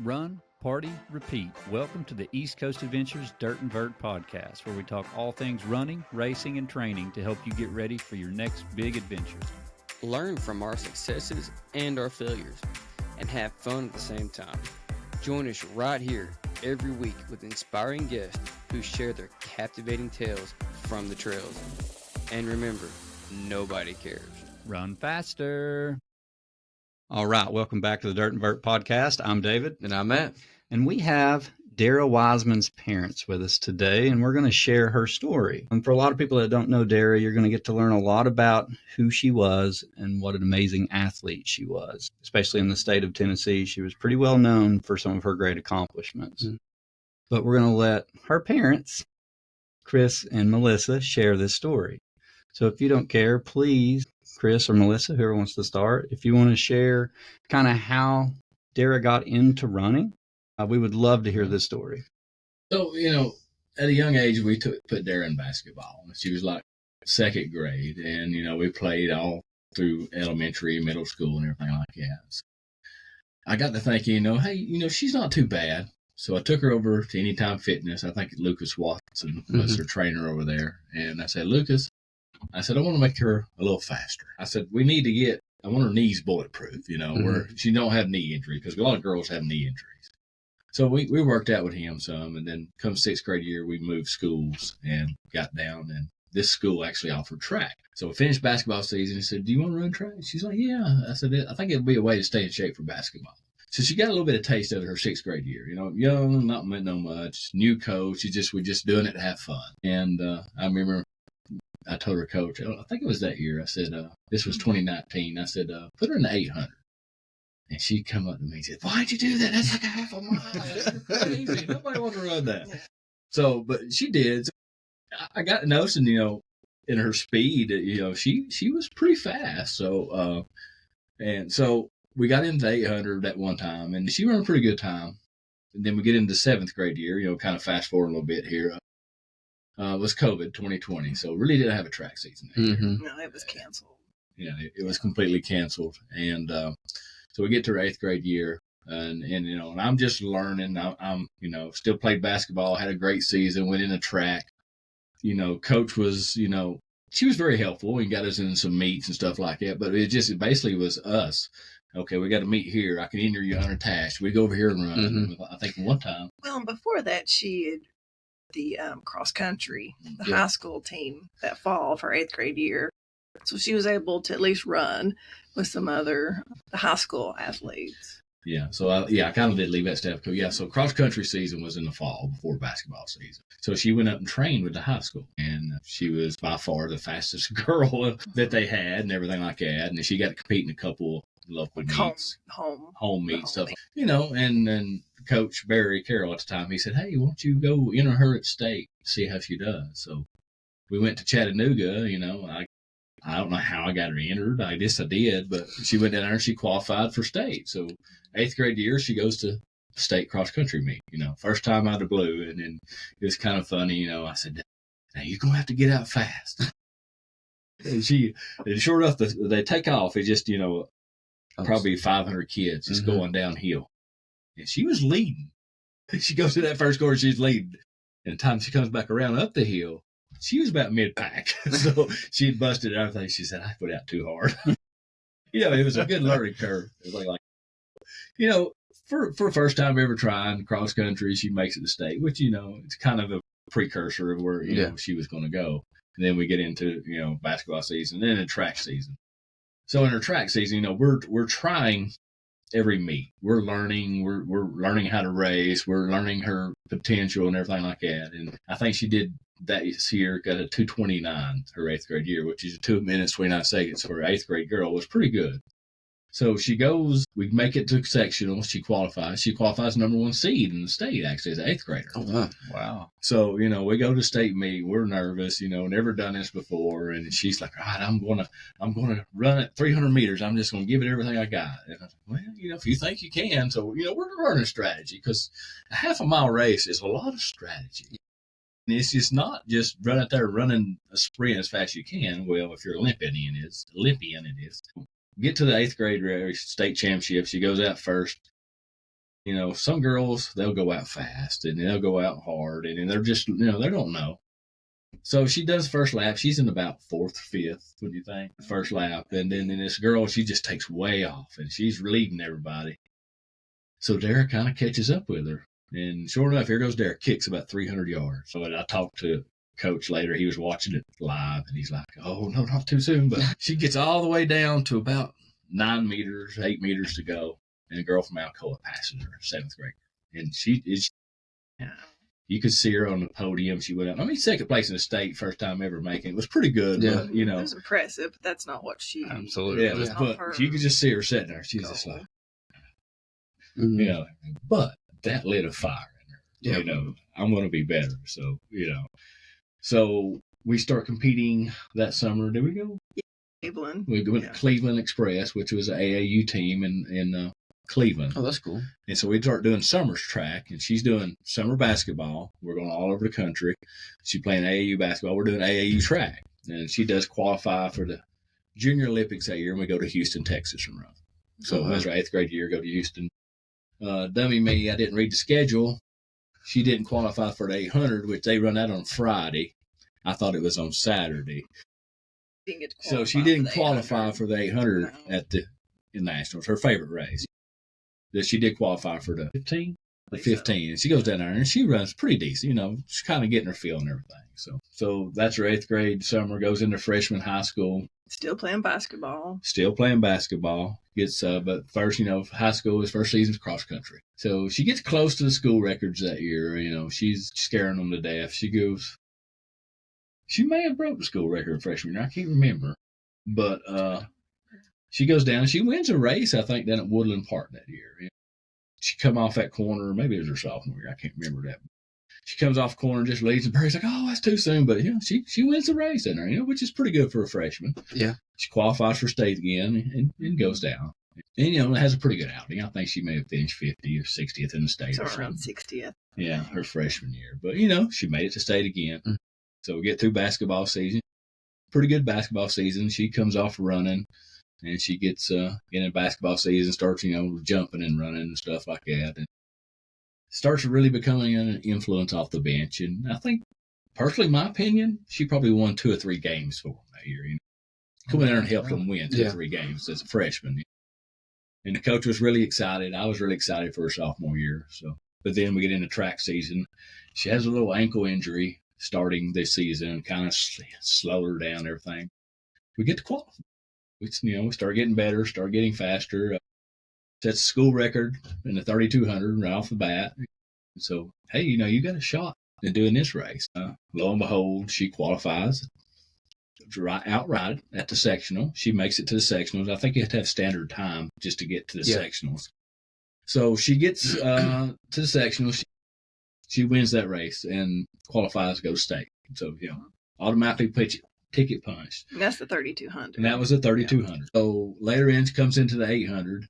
Run, party, repeat. Welcome to the East Coast Adventures Dirt and Vert Podcast, where we talk all things running, racing, and training to help you get ready for your next big adventure. Learn from our successes and our failures, and have fun at the same time. Join us right here every week with inspiring guests who share their captivating tales from the trails. And remember, nobody cares. Run faster. All right, welcome back to the Dirt and Vert Podcast. I'm David. And I'm Matt. And we have Darrah Wiseman's parents with us today, and we're going to share her story. And for a lot of people that don't know Darrah, you're going to get to learn a lot about who she was and what an amazing athlete she was, especially in the state of Tennessee. She was pretty well known for some of her great accomplishments. Mm-hmm. But we're going to let her parents, Chris and Melissa, share this story. So if you don't care, please, Chris or Melissa, whoever wants to start, if you want to share kind of how Darrah got into running, we would love to hear this story. So, at a young age, we put Darrah in basketball. She was like second grade, and, we played all through elementary, middle school, and everything like that. So I got to thinking, hey, she's not too bad. So I took her over to Anytime Fitness. I think Lucas Watson was her trainer over there. And I said, Lucas, I want to make her a little faster. I said, I want her knees bulletproof, where she don't have knee injury, because a lot of girls have knee injuries. So we worked out with him some, and then come sixth grade year, we moved schools and got down, and this school actually offered track. So we finished basketball season. He said, do you want to run track? She's like, yeah. I said, I think it'd be a way to stay in shape for basketball. So she got a little bit of taste of her sixth grade year, young, not meant no much, new coach. We're just doing it to have fun. And I remember I told her coach, I think it was that year, I said, this was 2019. I said, put her in the 800. And she come up to me and said, why'd you do that? That's like a half a mile. That's crazy. Nobody wants to run that. So, but she did. So I got to noticing, in her speed, she was pretty fast. So, and so we got into 800 that one time, and she ran a pretty good time. And then we get into seventh grade year, kind of fast forward a little bit here. Was COVID 2020, so really didn't have a track season that year. No, it was canceled. Yeah, it was completely canceled. And so we get to our eighth grade year, and I'm just learning. I'm still played basketball, had a great season, went into track. Coach was, she was very helpful and got us in some meets and stuff like that, but it basically was us. Okay, we got to meet here. I can enter you unattached. We go over here and run. Mm-hmm. I think one time. Well, before that, she had the cross country, the high school team that fall for eighth grade year. So she was able to at least run with some other high school athletes. Yeah. So I kind of did leave that step. Yeah. So cross country season was in the fall before basketball season. So she went up and trained with the high school, and she was by far the fastest girl that they had and everything like that. And she got to compete in a couple local meets, home meets, stuff, and Coach Barry Carroll at the time, he said, hey, why don't you go enter her at state, see how she does? So we went to Chattanooga, I don't know how I got her entered. I guess I did, but she went down there and she qualified for state. So eighth grade year, she goes to state cross country meet, first time out of blue. And then it was kind of funny, I said, now you're going to have to get out fast. And sure enough, they take off. It's just, probably 500 kids just going downhill. And she was leading. She goes to that first quarter, she's leading. And the time she comes back around up the hill, she was about mid-pack. So she had busted everything. She said, I put out too hard. It was a good learning curve. It was for first time ever trying cross country, she makes it to state, which, it's kind of a precursor of where, she was going to go. And then we get into, basketball season and then a track season. So in her track season, we're trying every meet. We're learning. We're learning how to race. We're learning her potential and everything like that. And I think she did that year, got a 2:29 her eighth grade year, which is 2 minutes 29 seconds for an eighth grade girl. Was pretty good. So she goes, we make it to sectionals. She qualifies. She qualifies number one seed in the state, actually, as an eighth grader. Oh, wow. So, we go to state meet. We're nervous, never done this before. And she's like, all right, I'm going to run at 300 meters. I'm just going to give it everything I got. And I said, well, if you think you can. So, we're learning strategy, because a half a mile race is a lot of strategy. And it's just not just run out there running a sprint as fast as you can. Well, if you're Olympian, it is. Get to the eighth grade state championship. She goes out first. Some girls, they'll go out fast and they'll go out hard and they're just, they don't know. So she does first lap. She's in about fourth, fifth, what do you think? First lap. And then this girl, she just takes way off and she's leading everybody. So Darrah kind of catches up with her. And sure enough, here goes Darrah, kicks about 300 yards. So I talked to Coach later. He was watching it live and he's like, oh, no, not too soon. But she gets all the way down to about 8 meters to go. And a girl from Alcoa passes her, 7th grade. And you could see her on the podium. She went out. Second place in the state, first time ever making it. It was pretty good. Yeah. But, It was impressive, but that's not what she... Absolutely. Yeah, but you could just see her sitting there. She's just like, but that lit a fire in her. Yeah. I'm going to be better. So, So we start competing that summer. Did we go? Cleveland. We went to Cleveland Express, which was an AAU team in Cleveland. Oh, that's cool. And so we start doing summer's track, and she's doing summer basketball. We're going all over the country. She's playing AAU basketball. We're doing AAU track. And she does qualify for the Junior Olympics that year, and we go to Houston, Texas and run. So that was our 8th grade year, go to Houston. Dummy me, I didn't read the schedule. She didn't qualify for the 800, which they run that on Friday. I thought it was on Saturday. So she didn't qualify for the 800 at the Nationals, her favorite race. That she did qualify for the 15. The 15, and she goes down there and she runs pretty decent. She's kind of getting her feel and everything. So that's her 8th grade summer. Goes into freshman high school. Still playing basketball. Gets but first, high school, his first season's cross country. So she gets close to the school records that year. She's scaring them to death. She may have broke the school record freshman year. I can't remember. But she goes down and she wins a race, I think, down at Woodland Park that year. She come off that corner, maybe it was her sophomore year. I can't remember that. She comes off corner and just leads, and Barry's like, oh, that's too soon. But, she wins the race in there, which is pretty good for a freshman. Yeah. She qualifies for state again and goes down. And, has a pretty good outing. I think she may have finished 50th or 60th in the state. So around 60th. Yeah, her freshman year. But, she made it to state again. Mm. So we get through basketball season. Pretty good basketball season. She comes off running. And she gets in basketball season, starts, jumping and running and stuff like that. And starts really becoming an influence off the bench. And I think, personally, my opinion, she probably won 2 or 3 games for them that year. Come in there and help them win 2 or 3 games as a freshman. And the coach was really excited. I was really excited for her sophomore year. But then we get into track season. She has a little ankle injury starting this season, kind of slowed her down and everything. We get to qualify. We start getting better, start getting faster. Sets school record in the 3,200 right off the bat. So, hey, you got a shot in doing this race. Lo and behold, she qualifies outright at the sectional. She makes it to the sectionals. I think you have to have standard time just to get to the sectionals. So she gets to the sectionals. She wins that race and qualifies to go to state. So, automatically ticket punched. And that's the 3,200. And that was the 3,200. Yeah. So later comes into the 800.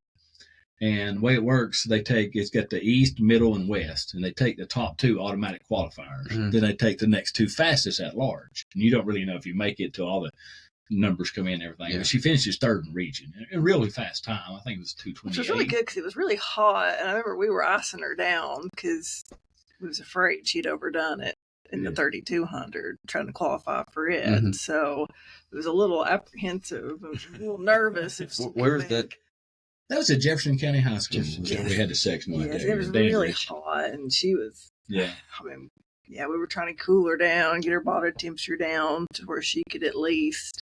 And the way it works, it's got the east, middle, and west. And they take the top 2 automatic qualifiers. Mm-hmm. Then they take the next 2 fastest at large. And you don't really know if you make it till all the numbers come in and everything. Yeah. But she finishes 3rd in region. A really fast time. I think it was 2:28. Which was really good because it was really hot. And I remember we were icing her down because we was afraid she'd overdone it in the 3,200, trying to qualify for it. Mm-hmm. So it was a little apprehensive. I was a little nervous. Where's that? That was at Jefferson County High School. Yeah. We had the sectional. Yes, it was really hot, and she was. Yeah. We were trying to cool her down, get her body temperature down to where she could at least,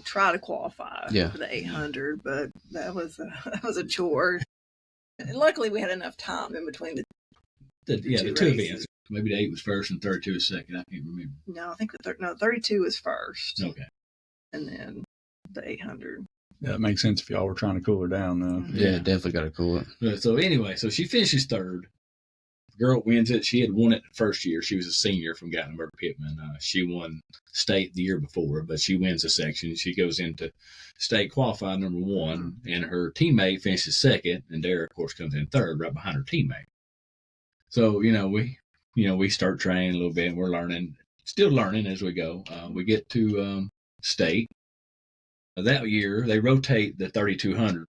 try to qualify for the 800. But that was a chore. And luckily, we had enough time in between the 2 events. Maybe the 8 was first and 32 was second. I can't remember. No, I think 32 was first. Okay. And then the 800. Yeah, it makes sense if y'all were trying to cool her down, though. Yeah, definitely got to cool it. So anyway, she finishes 3rd. The girl wins it. She had won it the first year. She was a senior from Gatlinburg Pittman. She won state the year before, but she wins the section. She goes into state qualified number 1, and her teammate finishes 2nd, and Darrah, of course, comes in 3rd right behind her teammate. So, we start training a little bit, and we're still learning as we go. We get to state. That year, they rotate the 3,200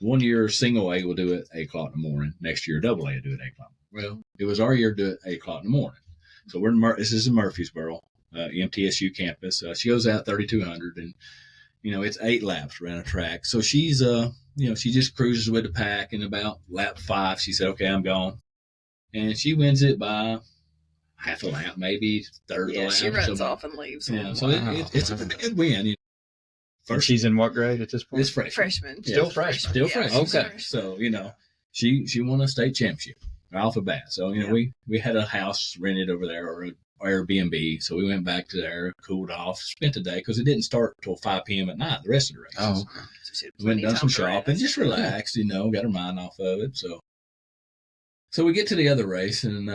1 year single A will do it 8 o'clock in the morning. Next year double A will do it 8 o'clock. Well, it was our year to do it 8 o'clock in the morning. So we're in this is in Murfreesboro, MTSU campus. She goes out 3,200, and it's 8 laps around a track. So she's she just cruises with the pack, and about lap 5, she said, "Okay, I'm gone," and she wins it by half a lap, maybe third of the lap. She runs off and leaves. Yeah, so it's a pretty good win. First, she's in what grade at this point? It's freshman. Still freshman. Still freshman. Okay. So, she won a state championship right off the bat. So, we had a house rented over there, or an Airbnb. So we went back to there, cooled off, spent the day, because it didn't start until 5 p.m. at night, the rest of the races. Oh, okay. We went and done some shopping, just relaxed, got our mind off of it. So we get to the other race, and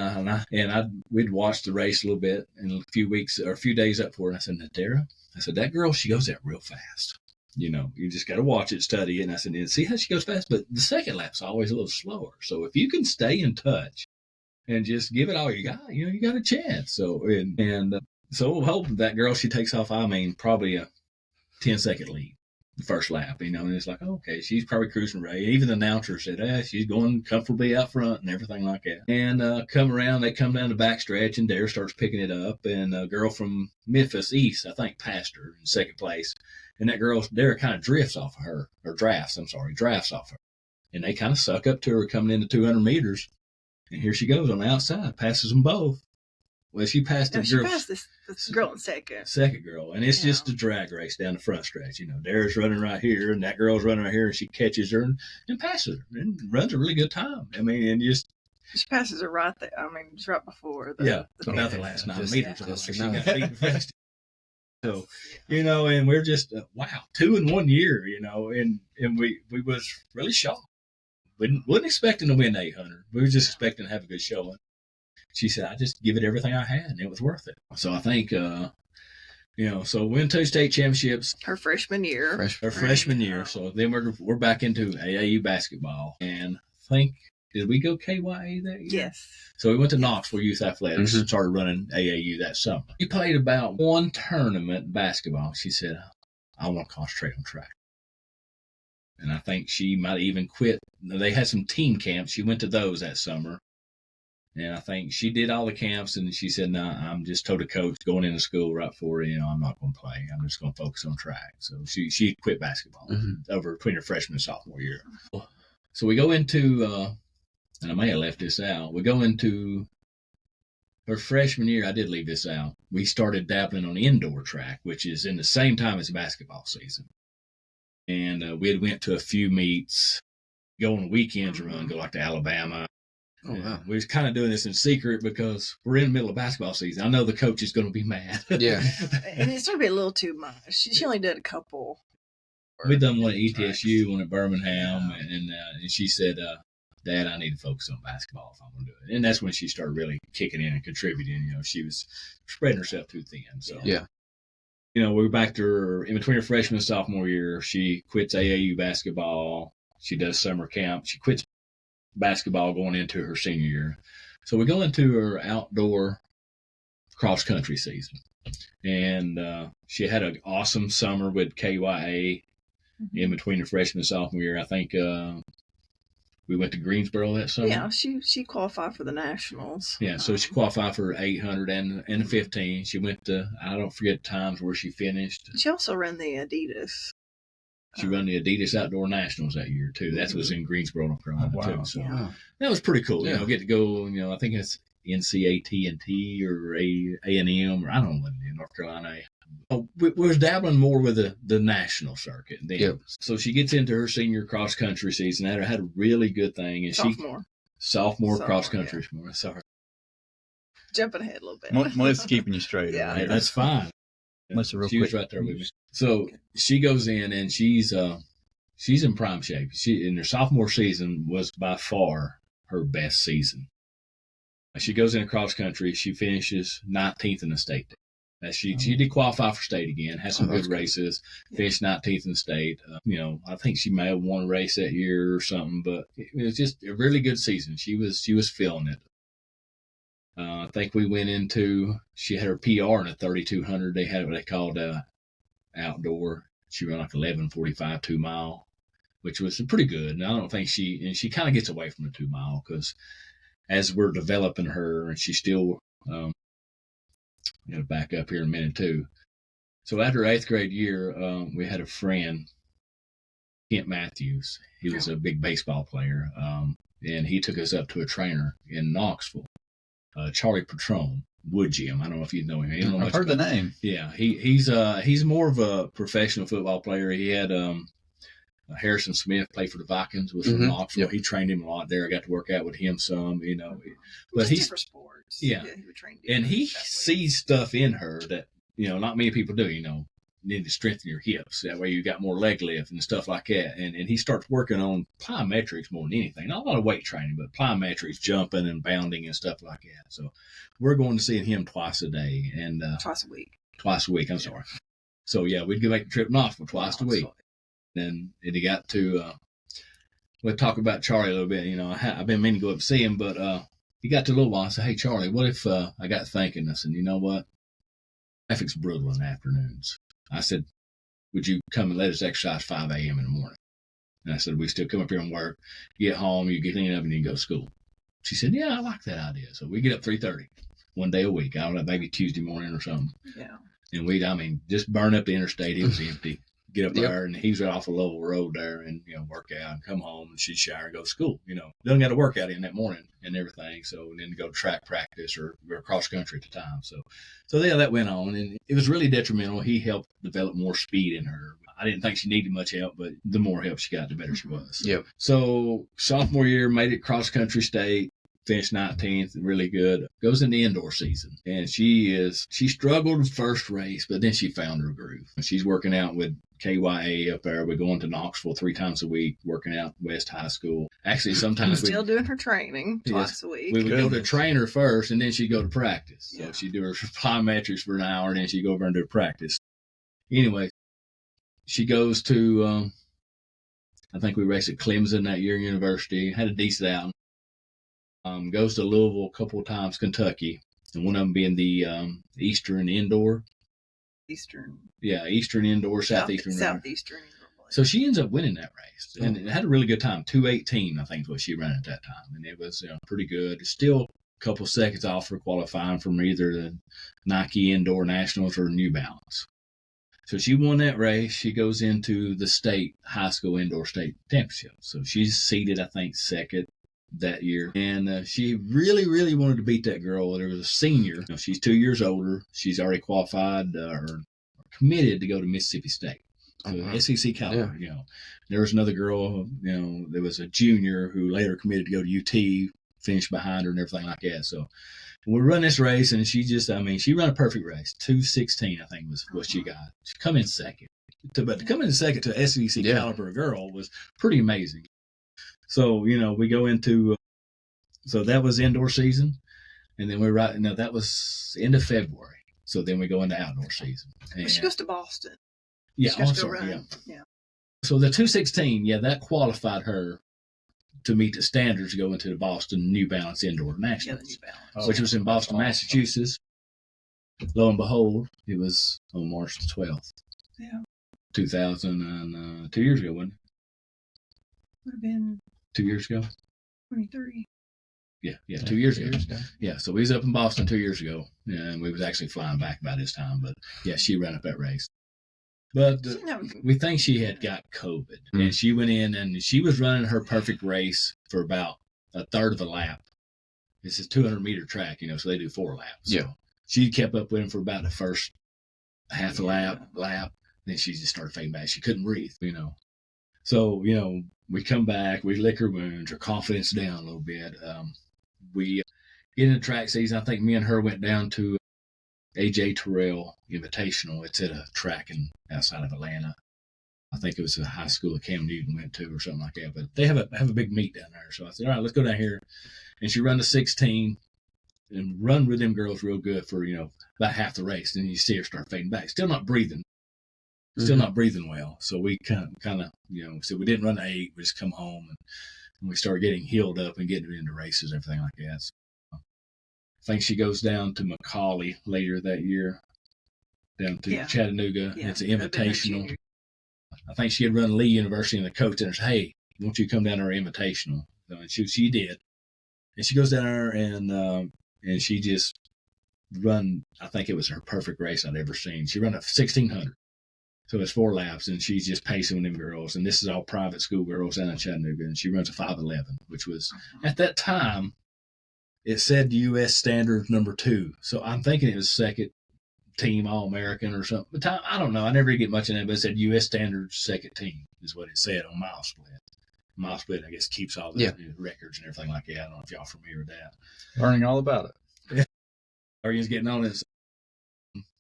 we'd watched the race a little bit, and a few days up for it. And I said, Darrah, that girl, she goes out real fast. You just got to watch it, study it. And I said, see how she goes fast? But the second lap's always a little slower. So if you can stay in touch and just give it all you got, you got a chance. So, so we'll hope that girl, she takes off, probably a 10-second lead. The first lap, and it's like, okay, she's probably cruising right. Even the announcer said, she's going comfortably out front and everything like that. And they come down the back stretch, and Darrah starts picking it up, and a girl from Memphis East, I think, passed her in second place. And that girl, Darrah, kind of drafts off of her. And they kind of suck up to her coming into 200 meters. And here she goes on the outside, passes them both. Well, she passed the girl. She passed this girl in second. Second girl. And it's just a drag race down the front stretch. Darrah's running right here, and that girl's running right here, and she catches her and passes her and runs a really good time. She passes her right there. Just right before the about the last 9 meters. She got beaten fast. So, and we're just, wow, 2 in 1 year, and we was really shocked. We wasn't expecting to win 800. We were just expecting to have a good showing. She said, I just give it everything I had, and it was worth it. So I think, so win 2 state championships. Her freshman year. Freshman year. So then we're back into AAU basketball. And I think, did we go KYA that year? Yes. So we went to Knoxville Youth Athletics and started running AAU that summer. We played about 1 tournament basketball. She said, I want to concentrate on track. And I think she might even quit. They had some team camps. She went to those that summer. And I think she did all the camps, and she said, no, I'm just told the coach going into school right before, I'm not going to play. I'm just going to focus on track. So she quit basketball over between her freshman and sophomore year. So we go into, and I may have left this out, we go into her freshman year. I did leave this out. We started dabbling on indoor track, which is in the same time as the basketball season. And we had went to a few meets, go on weekends and go like to Alabama. Oh, wow. We was kind of doing this in secret because we're in the middle of basketball season. I know the coach is going to be mad. Yeah. And it started to be a little too much. She only did a couple. We done one at ETSU, one at Birmingham, and she said, Dad, I need to focus on basketball if I'm going to do it. And that's when she started really kicking in and contributing. She was spreading herself too thin. So, yeah. We're back to her, in between her freshman and sophomore year, she quits AAU basketball. She does summer camp. She quits basketball going into her senior year. So we go into her outdoor cross-country season. And she had an awesome summer with KYA in between her freshman and sophomore year. I think we went to Greensboro that summer. Yeah, she qualified for the Nationals. Yeah, so she qualified for 800 and the 15. She went to, I don't forget times where she finished. She also ran the Adidas. She ran the Adidas Outdoor Nationals that year, too. That was in Greensboro, North Carolina, too. So that was pretty cool. Get to go, I think it's NCAT&T or A&M, or I don't know what it is, North Carolina. We was dabbling more with the national circuit then. Yep. So she gets into her senior cross-country season. Had a really good thing. And sophomore cross-country. Yeah. Sorry. Jumping ahead a little bit. Melissa's keeping you straight. Yeah, right? That's fine. Melissa, real she quick. was right there with me. So she goes in, and she's in prime shape. She in her sophomore season was by far her best season. She goes in cross country. She finishes 19th in the state. She did qualify for state again. Had some good races. Finished 19th in the state. I think she may have won a race that year or something. But it was just a really good season. She was feeling it. I think we went into, she had her PR in a 3,200. They had what they called outdoor. She ran like 11:45 2 mile, which was pretty good. And I don't think she kind of gets away from the 2 mile because as we're developing her, and she's still, I'm going to back up here in a minute too. So after 8th grade year, we had a friend, Kent Matthews. He was a big baseball player. And he took us up to a trainer in Knoxville, Charlie Patron, Wood Gym. I don't know if you know him. I've heard the name. Yeah, he's more of a professional football player. He had Harrison Smith played for the Vikings, was from Knoxville. Yep. He trained him a lot there. I got to work out with him some, But he's different sports. Yeah, he would train and he sees stuff in her that not many people do. Need to strengthen your hips. That way you got more leg lift and stuff like that. And he starts working on plyometrics more than anything. Not a lot of weight training, but plyometrics, jumping and bounding and stuff like that. So we're going to see him twice a day and twice a week. Twice a week. I'm sorry. So yeah, we'd go make the trip to Knoxville twice a week. And he got to. We'll talk about Charlie a little bit. I've been meaning to go up and see him, but he got to a little while. I said, "Hey Charlie, what if I got thinking?" I said, "You know what? Traffic's brutal in the afternoons." I said, "Would you come and let us exercise 5 a.m. in the morning?" And I said, "We still come up here and work, get home, you get cleaned up, and you can go to school." She said, "Yeah, I like that idea." So we get up 3:30, one day a week. I don't know, maybe Tuesday morning or something. Yeah. And just burn up the interstate. It was empty. Get up there, and he's right off a level road there, and work out and come home, and she'd shower and go to school. Doesn't got to work out in that morning and everything. So and then to go to track practice or cross country at the time. So yeah, that went on, and it was really detrimental. He helped develop more speed in her. I didn't think she needed much help, but the more help she got, the better she was. Yep. So sophomore year, made it cross country state. Finished 19th, really good. Goes in the indoor season, and she struggled the first race, but then she found her groove. She's working out with KYA up there. We're going to Knoxville 3 times a week, working out West High School. Actually, sometimes still doing her training twice a week. We would go to trainer first, and then she'd go to practice. So she'd do her plyometrics for an hour, and then she'd go over and do practice. Anyway, she goes to, I think we raced at Clemson that year, university. Had a decent outing. Goes to Louisville a couple of times, Kentucky, and one of them being the Eastern Indoor. Eastern Indoor, Southeastern. Southeastern. So she ends up winning that race, and it had a really good time. 2:18, I think, is what she ran at that time, and it was pretty good. Still a couple seconds off for qualifying from either the Nike Indoor Nationals or New Balance. So she won that race. She goes into the state high school indoor state championship. So she's seeded, I think, second that year, and she really, really wanted to beat that girl. There was a senior. She's 2 years older. She's already qualified or committed to go to Mississippi State, so SEC caliber. There was another girl. There was a junior who later committed to go to UT, finished behind her and everything like that. So we run this race, and she ran a perfect race. 2:16, I think, was what she got. She come in second, but to come in second to SEC caliber girl was pretty amazing. So, we go into, so that was indoor season. And then that was end of February. So then we go into outdoor season. And she goes to Boston. Yeah, also, yeah. So the 2:16, that qualified her to meet the standards to go into the Boston New Balance Indoor Nationals, New Balance. which was in Boston, Massachusetts. Lo and behold, it was on March the 12th. Yeah. 2 years ago, wasn't it? Would have been 2 years ago. 23. Yeah, 2 years ago. Yeah, so we was up in Boston 2 years ago, and we was actually flying back by this time. But yeah, she ran up that race. But we think she had got COVID, and she went in and she was running her perfect race for about a third of a lap. This is 200-meter track, so they do 4 laps. Yeah. So she kept up with him for about the first half a lap. Then she just started fading back. She couldn't breathe, So, we come back, we lick her wounds, her confidence down a little bit. We get in the track season. I think me and her went down to A.J. Terrell Invitational. It's at a track outside of Atlanta. I think it was a high school that Cam Newton went to or something like that. But they have a big meet down there. So I said, all right, let's go down here. And she run the 16 and run with them girls real good for, about half the race. Then you see her start fading back. Still not breathing well. So we kind of, so we didn't run the 8. We just come home and we started getting healed up and getting into races and everything like that. So I think she goes down to McCallie later that year, down to Chattanooga. It's an invitational. I think she had run Lee University, and the coach said, "Hey, won't you come down to our invitational?" So, and she did, and she goes down there and she just run. I think it was her perfect race I'd ever seen. She ran a 1600, so it's 4 laps, and she's just pacing them girls. And this is all private school girls down in Chattanooga, and she runs a 511, which was at that time it said U.S. standard number 2. So I'm thinking it was second team All-American or something. But I don't know. I never get much in it, but it said U.S. standard second team is what it said on Mile Split. Mile Split, I guess, keeps all the records and everything like that. I don't know if y'all familiar with that. Learning all about it. Are you getting on it?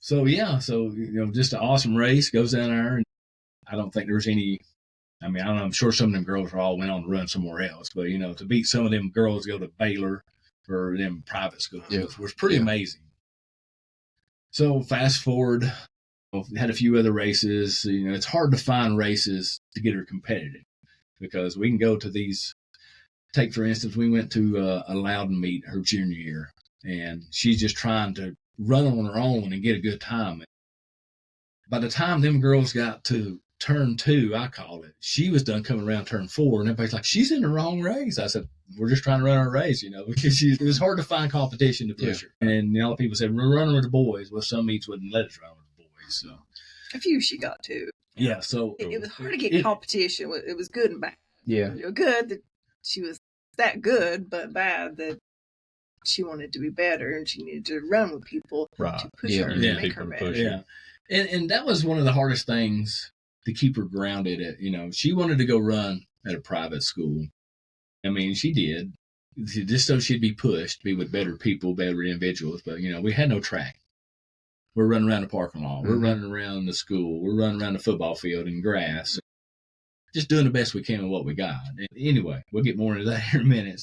So, just an awesome race. Goes down there, and I don't think there's any. I mean, I don't know. I'm sure some of them girls all went on to run somewhere else, but to beat some of them girls, go to Baylor or them private schools was pretty amazing. So fast forward, had a few other races. It's hard to find races to get her competitive because we can go to these. Take for instance, we went to a Loudon meet her junior year, and she's just trying to run on her own and get a good time. By the time them girls got to turn 2, I call it, she was done coming around turn 4, and everybody's like, "She's in the wrong race." I said, "We're just trying to run our race, because it was hard to find competition to push her." And a lot of people said, "We're running with the boys." Well, some meets wouldn't let us run with the boys. So a few she got to. Yeah, so it was hard to get competition. It was good and bad. Yeah. Good that she was that good, but bad that she wanted to be better and she needed to run with people to push her and make her better. Yeah. And that was one of the hardest things to keep her grounded at. She wanted to go run at a private school. I mean, she did, just so she'd be pushed, be with better people, better individuals. But, we had no track. We're running around the parking lot. We're running around the school. We're running around the football field and grass. Just doing the best we can with what we got. And anyway, we'll get more into that here in a minute.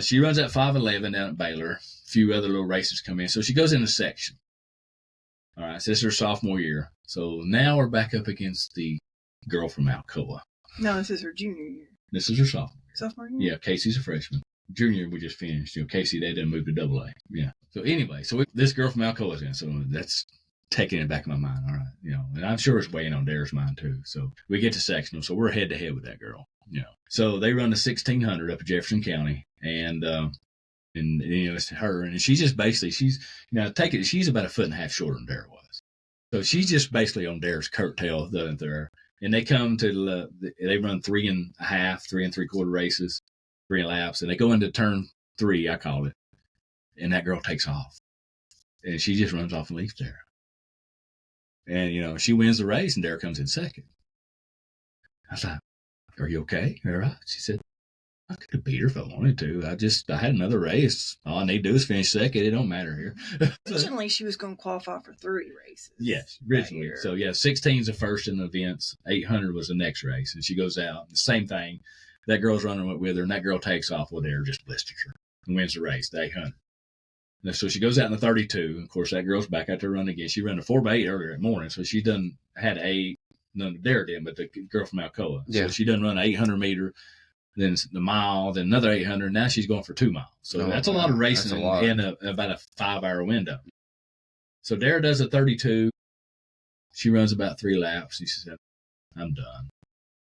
She runs that 511 down at Baylor. A few other little races come in. So she goes into section. All right, so this is her sophomore year. So now we're back up against the girl from Alcoa. No, this is her junior year. This is her sophomore. Sophomore year? Yeah, Casey's a freshman. Junior, we just finished. Casey, they didn't move to AA. Yeah. So anyway, this girl from Alcoa's in. So that's taking it back in my mind. All right. And I'm sure it's weighing on Darrah's mind too. So we get to sectional. So we're head to head with that girl. So they run the 1600 up in Jefferson County, and it's her, and she's just basically she's about 1.5 feet shorter than Darrah was. So she's just basically on Darrah's coattail there. And they come to they run 3.5, 3 3/4 races, 3 laps, and they go into turn 3, I call it, and that girl takes off, and she just runs off and leaves Darrah. And she wins the race, and Darrah comes in second. I was like, "Are you okay? All right?" She said, "I could have beat her if I wanted to. I had another race. All I need to do is finish second. It don't matter here." Originally, she was going to qualify for 3 races. Yes, originally. So, 16's the first in the events. 800 was the next race. And she goes out. The same thing. That girl's running with her, and that girl takes off with her, just blisters her, and wins the race, the 800. And so she goes out in the 32. Of course, that girl's back out there running again. She ran a 4x8 earlier in the morning, so she had 8. None of Darrah did, but the girl from Alcoa. Yeah. So she done run an 800 meter, then the mile, then another 800. Now she's going for 2 miles. So that's a lot of racing in about a 5-hour window. So Darrah does a 32. She runs about 3 laps. She said, "I'm done."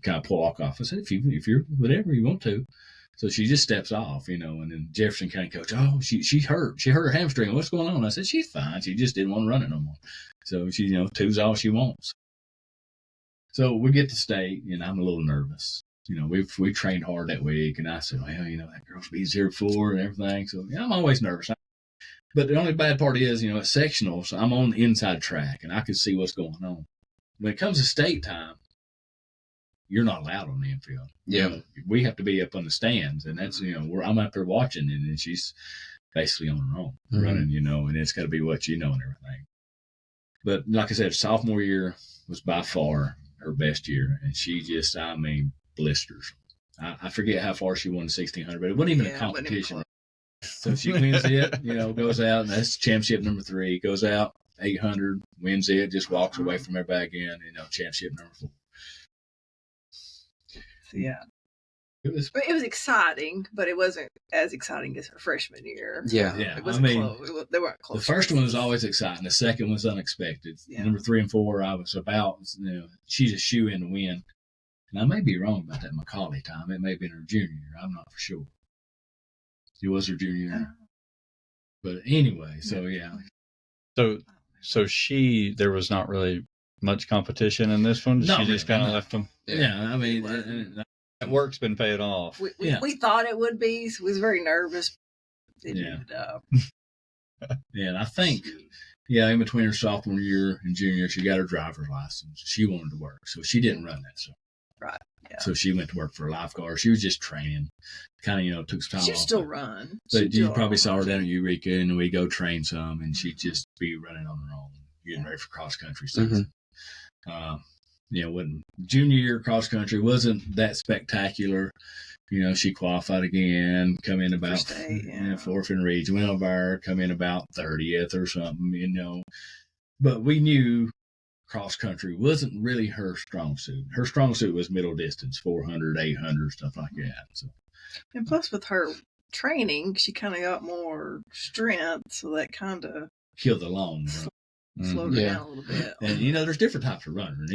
Kind of walk off. I said, if you're whatever you want to. So she just steps off, and then Jefferson County coach, "Oh, she hurt. She hurt her hamstring. What's going on?" I said, "She's fine. She just didn't want to run it no more." So she, 2's all she wants. So we get to state, and I'm a little nervous. We trained hard that week, and I said, "Well, that girl's been here before and everything." So I'm always nervous. But the only bad part is, at sectionals, I'm on the inside track, and I can see what's going on. When it comes to state time, you're not allowed on the infield. Yeah. We have to be up on the stands, and that's, I'm up there watching, and then she's basically on her own running, and it's got to be what and everything. But like I said, sophomore year was by far her best year, and she just, blisters. I forget how far she won the 1600, but it wasn't even a competition. So she wins it, goes out, and that's championship number 3. Goes out 800, wins it, just walks away from everybody again, championship number 4. So, yeah. It was exciting, but it wasn't as exciting as her freshman year. Yeah. It wasn't close. They weren't close. The first one was always exciting. The second was unexpected. Yeah. Number 3 and 4, I was about, she's a shoe in to win. And I may be wrong about that Macaulay time. It may have been her junior year. I'm not for sure. It was her junior year. But anyway, so yeah. So there was not really much competition in this one. She just kind of left them. Yeah, I mean, that work's been paid off. We thought it would be. So we was very nervous. It ended up. Yeah, and I think, in between her sophomore year and junior year, she got her driver's license. She wanted to work, so she didn't run that. So. Right. Yeah. So she went to work for a lifeguard. She was just training. Kind of, took some time off. She'd still run. But you probably saw her down at Eureka, and we go train some, and she'd just be running on her own, getting ready for cross country season. When junior year cross country wasn't that spectacular. She qualified again, come in about fourth in region, went over, come in about 30th or something, But we knew cross country wasn't really her strong suit. Her strong suit was middle distance, 400, 800, stuff like that. So. And plus with her training, she kind of got more strength, so that kind of killed the long. Slowed her down a little bit. And there's different types of runners.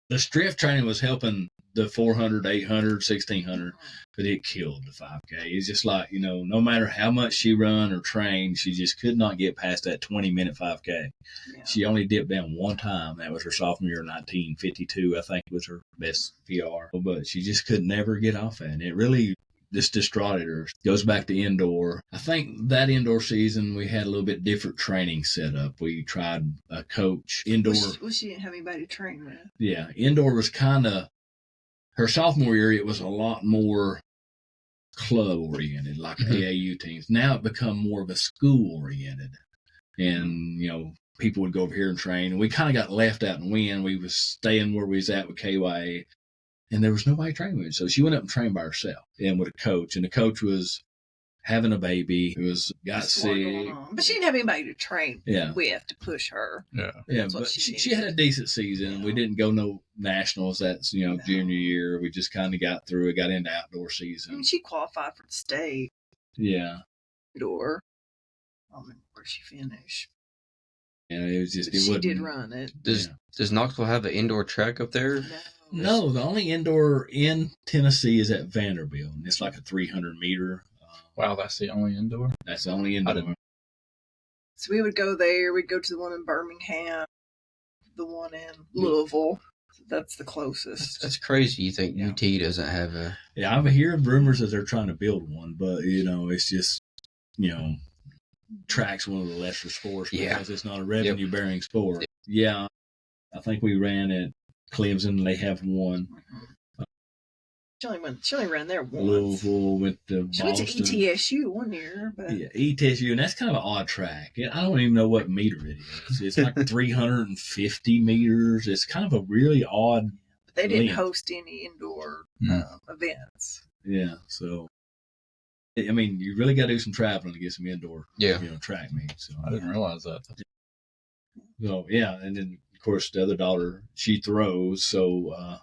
The strength training was helping the 400, 800, 1600, but it killed the 5K. It's just like, no matter how much she run or trained, she just could not get past that 20-minute 5K. Yeah. She only dipped down one time. That was her sophomore year, 1952, I think was her best PR. But she just could never get off that. And it really just distraughted her. Goes back to indoor. I think that indoor season, we had a little bit different training set up. We tried a coach. Indoor. She didn't have anybody to train with. Yeah. Indoor was kind of, her sophomore year, it was a lot more club-oriented, like AAU teams. Now it become more of a school-oriented. And, people would go over here and train. And we kind of got left out and win. We was staying where we was at with KYA. And there was nobody training with. So she went up and trained by herself and with a coach. And the coach was having a baby who got sick. But she didn't have anybody to train with to push her. Yeah, but she had a decent season. Yeah. We didn't go no nationals. That's, junior year. We just kind of got through it, got into outdoor season. I mean, she qualified for the state. Yeah. Indoor. I don't remember where she finished. Yeah, it was just, she did run it. Does Knoxville have an indoor track up there? No, the only indoor in Tennessee is at Vanderbilt. And it's like a 300-meter. Wow, that's the only indoor? That's the only indoor. So we would go there. We'd go to the one in Birmingham, the one in Louisville. That's the closest. That's crazy. You think UT doesn't have a... Yeah, I'm hearing rumors that they're trying to build one, but, it's just, track's one of the lesser sports because it's not a revenue-bearing sport. Yeah, I think we ran at Clemson. They have one. She only ran there once. Louisville, went to Boston. She went to ETSU one year. But... Yeah, ETSU, and that's kind of an odd track. I don't even know what meter it is. It's like 350 meters. It's kind of a really odd. But they didn't host any indoor events. Yeah, so I mean, you really got to do some traveling to get some indoor, track meets. So I didn't realize that. So and then of course the other daughter, she throws, so.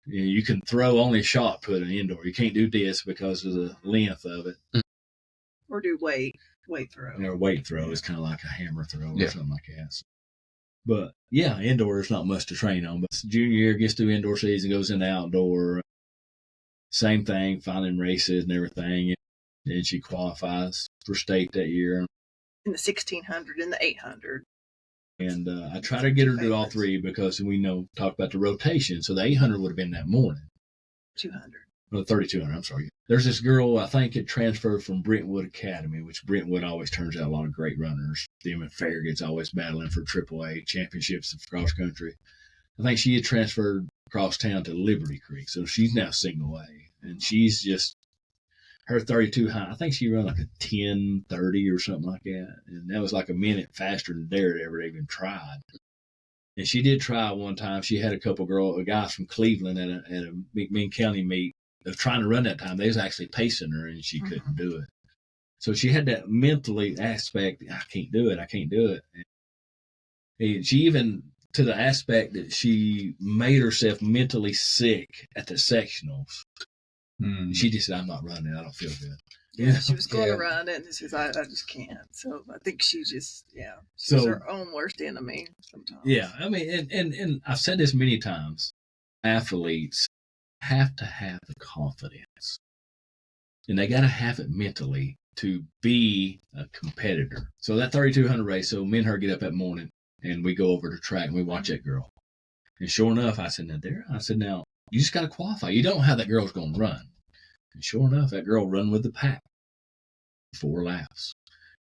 You can throw only shot put in indoor. You can't do disc because of the length of it. Or do weight throw. Weight throw is kind of like a hammer throw or something like that. So, but indoor is not much to train on. But junior year gets through indoor season, goes into outdoor. Same thing, finding races and everything. And she qualifies for state that year. In the 1600 and the 800. And I try to get her to do all three because we talk about the rotation. So the 800 would have been that morning. 200. Well, 3200, I'm sorry. There's this girl, I think it transferred from Brentwood Academy, which Brentwood always turns out a lot of great runners. Them and Farragut's always battling for AAA championships of cross country. I think she had transferred across town to Liberty Creek. So she's now single A. And she's just, her 32 high, I think she ran like a 10:30 or something like that. And that was like a minute faster than Darrah ever even tried. And she did try one time. She had a couple guys from Cleveland at a McMinn County meet of trying to run that time. They was actually pacing her and she couldn't do it. So she had that mentally aspect, I can't do it. And she even to the aspect that she made herself mentally sick at the sectionals. She just said, I'm not running. I don't feel good. Yeah, she was going to run it, and she says, I just can't. So I think she just, she's her own worst enemy sometimes. Yeah, I mean, and I've said this many times. Athletes have to have the confidence, and they got to have it mentally to be a competitor. So that 3,200 race, so me and her get up that morning, and we go over to track, and we watch that girl. And sure enough, I said, now, you just got to qualify. You don't know how that girl's going to run. And sure enough, that girl run with the pack 4 laps.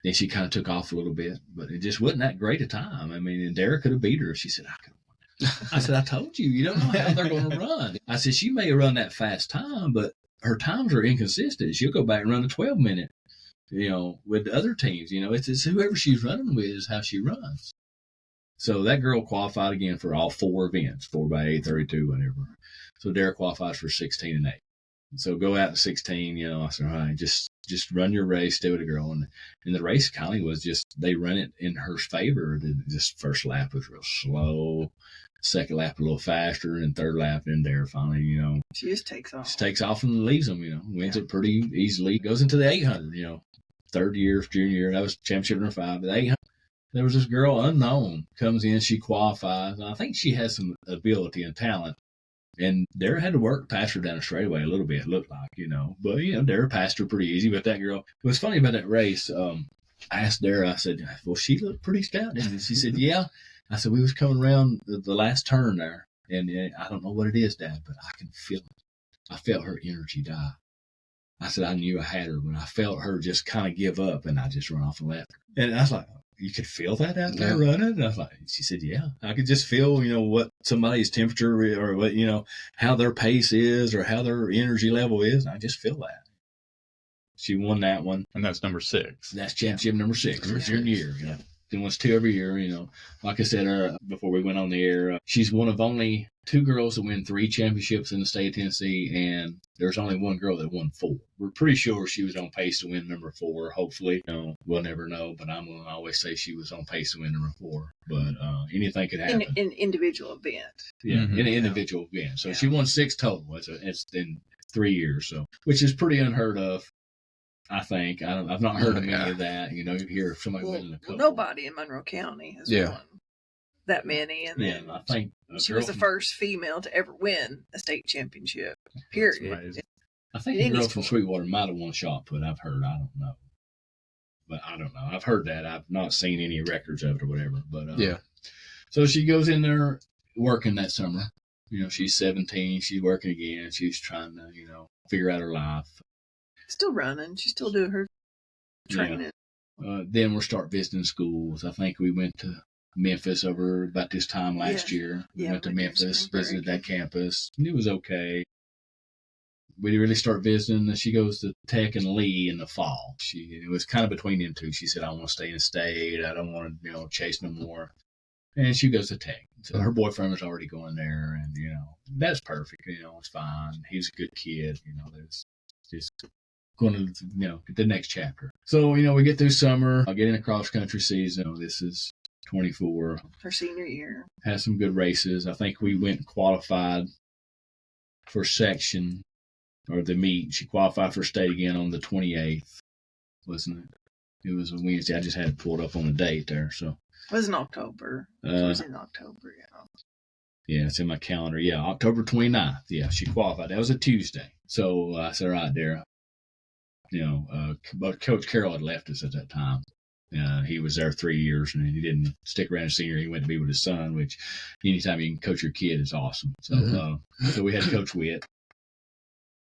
Then she kind of took off a little bit, but it just wasn't that great a time. I mean, and Darrah could have beat her. She said, I could have won. I said, I told you, you don't know how they're going to run. I said, she may run that fast time, but her times are inconsistent. She'll go back and run a 12-minute, with the other teams. It's whoever she's running with is how she runs. So that girl qualified again for all 4 events, 4x8, 32, whatever. So Darrah qualifies for 16 and 8. So go out to 16, I said, all right, just run your race, stay with the girl. And the race kind of was just, they run it in her favor. This first lap was real slow. Second lap a little faster, and third lap, then Darrah finally, she just takes off. Just takes off and leaves them, wins it pretty easily. Goes into the 800, third year, junior year. That was championship number 5. But the 800, there was this girl unknown, comes in, she qualifies. And I think she has some ability and talent. And Darrah had to work past her down the straightaway a little bit, it looked like, But, Darrah passed her pretty easy. But that girl, it was funny about that race. I asked Darrah, I said, well, she looked pretty stout. And she said, yeah. I said, we was coming around the last turn there. And I don't know what it is, Dad, but I can feel it. I felt her energy die. I said, I knew I had her when I felt her just kind of give up, and I just run off and left her. And I was like, you could feel that out there running? And I was like, she said, yeah. I could just feel, what somebody's temperature or what, how their pace is or how their energy level is. And I just feel that. She won that one. And that's number 6. That's championship number 6 for junior year. Yeah. Then wants 2 every year, Like I said before we went on the air, she's one of only 2 girls that win 3 championships in the state of Tennessee, and there's only 1 girl that won 4. We're pretty sure she was on pace to win number 4, hopefully. We'll never know, but I'm going to always say she was on pace to win number 4. But anything could happen. In an individual event. Yeah, in an individual event. So she won 6 total. It's in 3 years, so which is pretty unheard of. I think. I've not heard of any of that. You hear somebody winning a couple. Nobody in Monroe County has won that many. And then I think she was the first female to ever win a state championship, period. I think the girl from Sweetwater might have won shot put. I've heard. I don't know. But I don't know. I've heard that. I've not seen any records of it or whatever. But So she goes in there working that summer. She's 17. She's working again. She's trying to, figure out her life. Still running. She's still doing her training. Then we'll start visiting schools. I think we went to Memphis over about this time last year. We went to Memphis, visited that campus. And it was okay. We really start visiting. She goes to Tech and Lee in the fall. It was kind of between them two. She said, I want to stay in state. I don't want to, chase no more. And she goes to Tech. So her boyfriend was already going there. And, that's perfect. It's fine. He's a good kid. There's just going to, get the next chapter. So, we get through summer. I'll get in a cross-country season. This is 24. Her senior year. Had some good races. I think we went and qualified for section or the meet. She qualified for state again on the 28th, wasn't it? It was a Wednesday. I just had it pulled up on the date there. So it was in October. It was in October, Yeah, it's in my calendar. Yeah, October 29th. Yeah, she qualified. That was a Tuesday. So I said, all right, Darrah. But Coach Carroll had left us at that time. He was there 3 years, and he didn't stick around as senior. He went to be with his son, which anytime you can coach your kid is awesome. So so we had Coach Witt.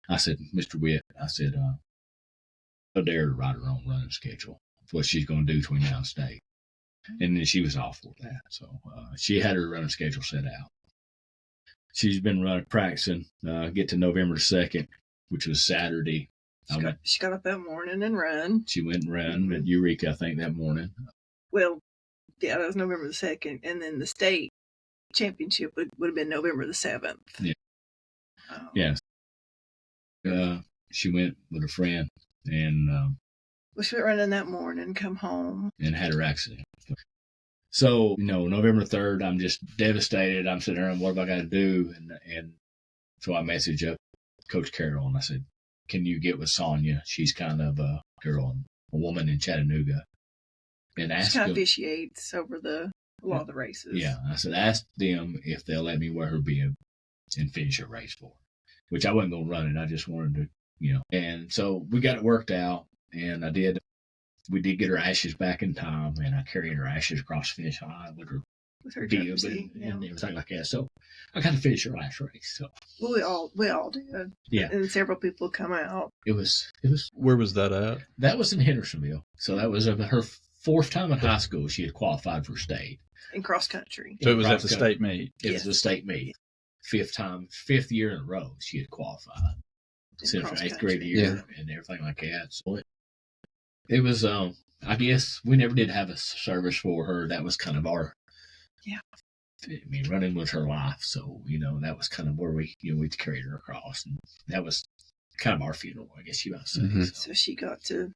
I said, Mr. Witt, I said, tell Darrah to write her own running schedule. That's what she's going to do between now and state. And then she was all for that. So she had her running schedule set out. She's been practicing, get to November 2nd, which was Saturday. She got up that morning and ran. She went and ran at Eureka, I think, that morning. Well, yeah, that was November the 2nd. And then the state championship would have been November the 7th. Yeah. Yes. She went with a friend and she went running that morning, come home. And had her accident. So, November 3rd, I'm just devastated. I'm sitting there and what have I got to do? And so I messaged up Coach Carroll and I said, can you get with Sonia? She's kind of a woman in Chattanooga. And She ask kind of them, officiates over a lot of the races. Yeah. I said, ask them if they'll let me wear her bib and finish a race for her, which I wasn't going to run it. I just wanted to, And so we got it worked out and I did. We did get her ashes back in time, and I carried her ashes across the finish line with her bib and everything like that. So I got to finish her last race. So we all did. Yeah, and several people come out. It was. Where was that at? That was in Hendersonville. So that was her fourth time in high school. She had qualified for state in cross country. So it was at the state meet. It was the state meet. Fifth year in a row she had qualified since her 8th grade year and everything like that. So it was, I guess we never did have a service for her. That was kind of our, running was her life. So, that was kind of where we carried her across. And that was kind of our funeral, I guess you might say. Mm-hmm. So she got to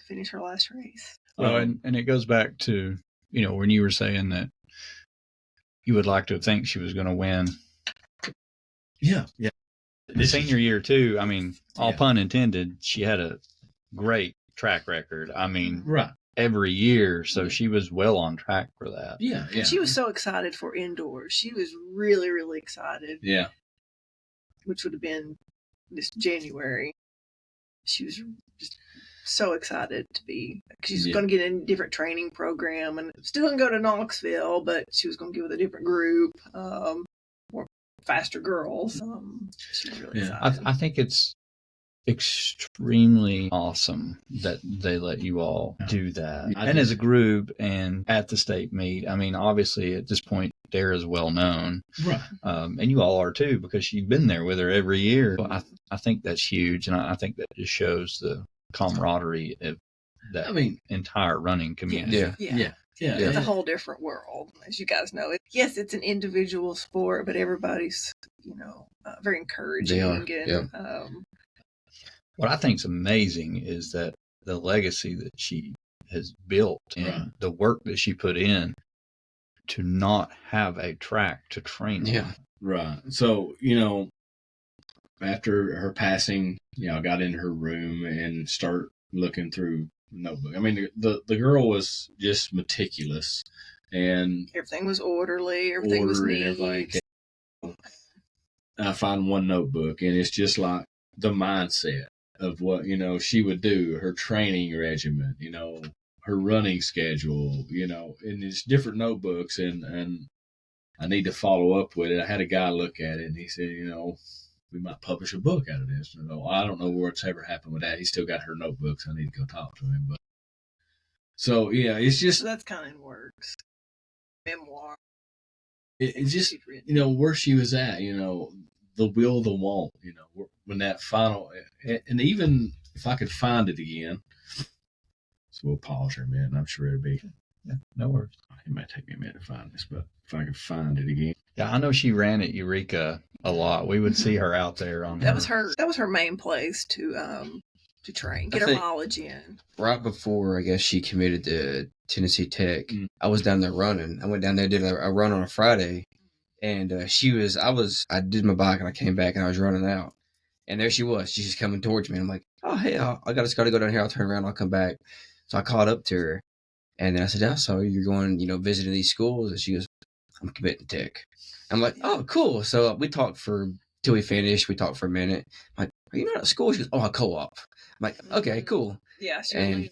finish her last race. Well, and it goes back to, when you were saying that you would like to think she was going to win. Yeah. Yeah. The senior year too. All pun intended, she had a great track record. Right. Every year. So she was well on track for that. Yeah. Yeah. She was so excited for indoors. She was really, really excited. Yeah. Which would have been this January. She was just so excited to be. She's going to get in a different training program and still going to go to Knoxville, but she was going to get with a different group, more faster girls. She was really excited. I think it's extremely awesome that they let you all do that. And as a group and at the state meet, obviously at this point, Darrah is well known. Right. And you all are too, because you've been there with her every year. So I think that's huge. And I think that just shows the camaraderie of that entire running community. Yeah. It's a whole different world, as you guys know. Yes, it's an individual sport, but everybody's, very encouraging. What I think is amazing is that the legacy that she has built and the work that she put in to not have a track to train on. Right. So, after her passing, I got in her room and start looking through the notebook. The girl was just meticulous and everything was orderly, everything was neat. I find one notebook and it's just like the mindset of what, she would do, her training regimen, her running schedule, and it's different notebooks and I need to follow up with it. I had a guy look at it and he said, we might publish a book out of this. I don't know what's ever happened with that. He's still got her notebooks. I need to go talk to him. But so, it's just. So that's kind of in works. Memoir. It's just, where she was at, the will, the want, when that final, and even if I could find it again, so we'll pause here a minute, and I'm sure it'll be. Yeah, no worries. It might take me a minute to find this, but if I could find it again. Yeah, I know she ran at Eureka a lot. We would see her out there on that was her main place to train, get her mileage in. Right before I guess she committed to Tennessee Tech, I was down there running. I went down there, did a run on a Friday, and I did my bike and I came back and I was running out. And there she was. She's just coming towards me. And I'm like, oh, hey, I got to go down here. I'll turn around. I'll come back. So I caught up to her. And then I said, so you're going, visiting these schools? And she goes, I'm committing to Tech. I'm like, oh, cool. So we talked till we finished. We talked for a minute. I'm like, are you not at school? She goes, oh, I co-op. I'm like, okay, cool. Yeah, she was